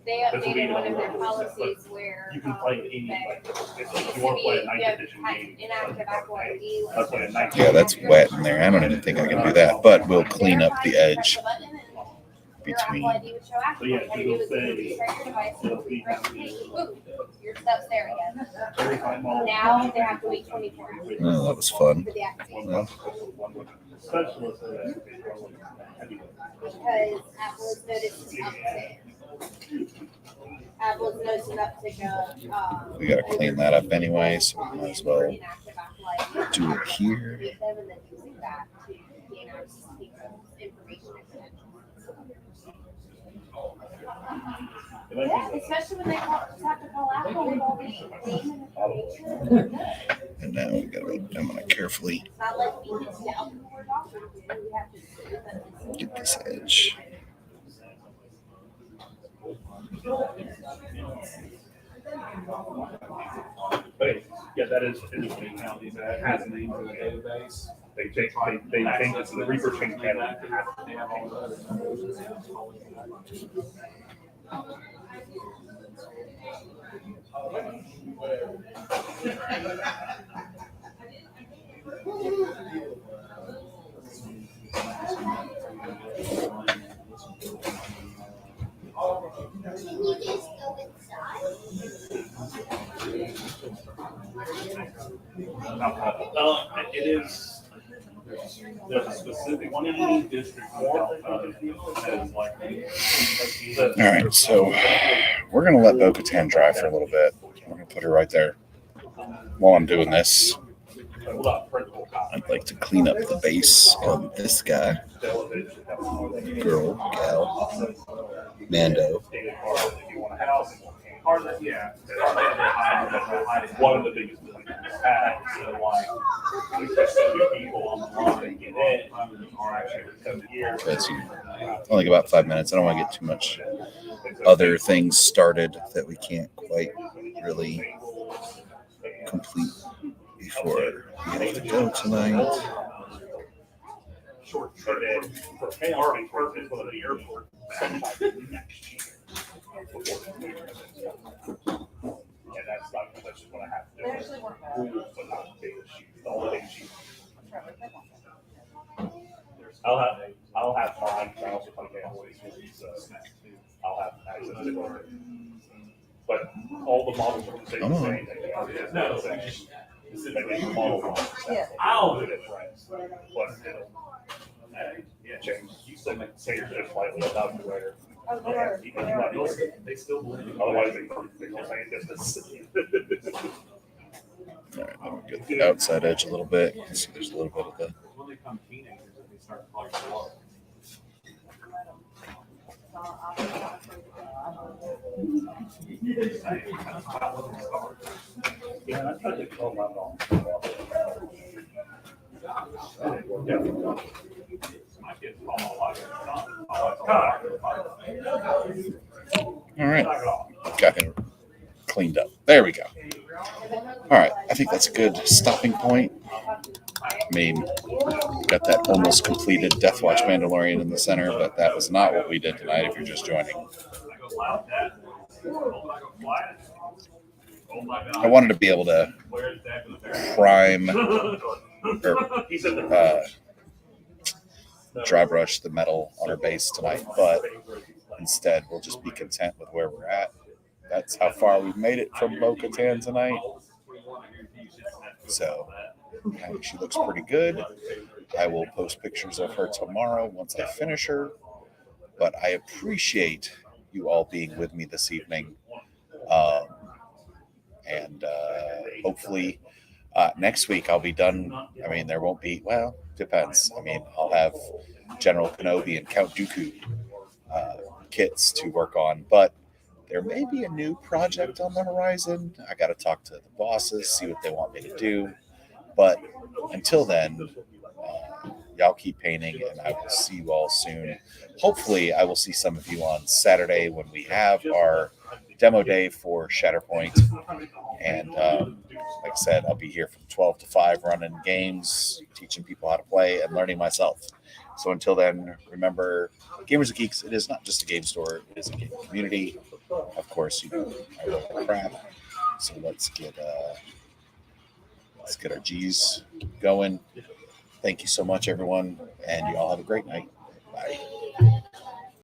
They updated one of their policies where You can play any. it If used you to want to play a be 9th edition game, inactive Apple ID. I'll play a 9th. Yeah, that's wet in there. I don't even think I can do that, but we'll clean up the edge between. So yeah, it'll say. Your stuff's there again. Every time all- Now they have to wait 24 hours Oh, that was fun. for the activation. Well, Specialist. Because Apple's noticing uptick. Apple's noticing uptick of. we got to clean that up anyway, so we might as well inactive Apple ID. do it here. Create them and then using that to gain access to people's information and credentials. Yeah, especially when they just have to call Apple with all the name and information. And now we gotta, I'm gonna carefully It's not like we can tell who we're talking to. We have to do that. get this edge. But yeah, that is interesting how these has names in the database. They change. They change it. So the Reaper changed that. They have all the other numbers. Can you just go inside? It is. There's a specific one in each district. Has like. All right, so we're gonna let Bo-Katan dry for a little bit. We're gonna put her right there. While I'm doing this, I'd like to clean up the base on this guy, girl, gal, Mando. Yeah. One of the biggest things we have. So like, people on the line get in are actually years. That's you. Only about 5 minutes. I don't want to get too much other things started that we can't quite really complete before we have to go tonight. Short trip for KRB purpose for the airport sometime next year. And that's just what I have to do. Rules, but not big sheets. The only big sheets. I'll have mine. I also play Cowboys, so I'll have access to it. But all the models are the same. Come on. No, it's model. I'll do it right. But yeah, change. You still make change it slightly enough to where. They still believe. Otherwise, they can't say this. All right, now we'll get the outside edge a little bit. See, there's a little bit of the. When they become teenagers, they start to like slow. Yeah, I tried to call my mom. My kids call my wife. All right, got him cleaned up. There we go. All right, I think that's a good stopping point. I mean, got that almost completed Death Watch Mandalorian in the center, but that was not what we did tonight if you're just joining. I wanted to be able to prime or dry brush the metal on our base tonight, but instead we'll just be content with where we're at. That's how far we've made it from Bo-Katan tonight. So she looks pretty good. I will post pictures of her tomorrow once I finish her. But I appreciate you all being with me this evening. And hopefully next week I'll be done. I mean, there won't be, well, depends. I mean, I'll have General Kenobi and Count Dooku kits to work on, but there may be a new project on the horizon. I got to talk to the bosses, see what they want me to do. But until then, y'all keep painting, and I will see you all soon. Hopefully, I will see some of you on Saturday when we have our demo day for Shatterpoint. And like I said, I'll be here from 12 to 5 running games, teaching people how to play, and learning myself. So until then, remember, Gamers and Geeks, it is not just a game store, it is a game community. Of course, I love crap. So let's get our G's going. Thank you so much, everyone, and you all have a great night. Bye.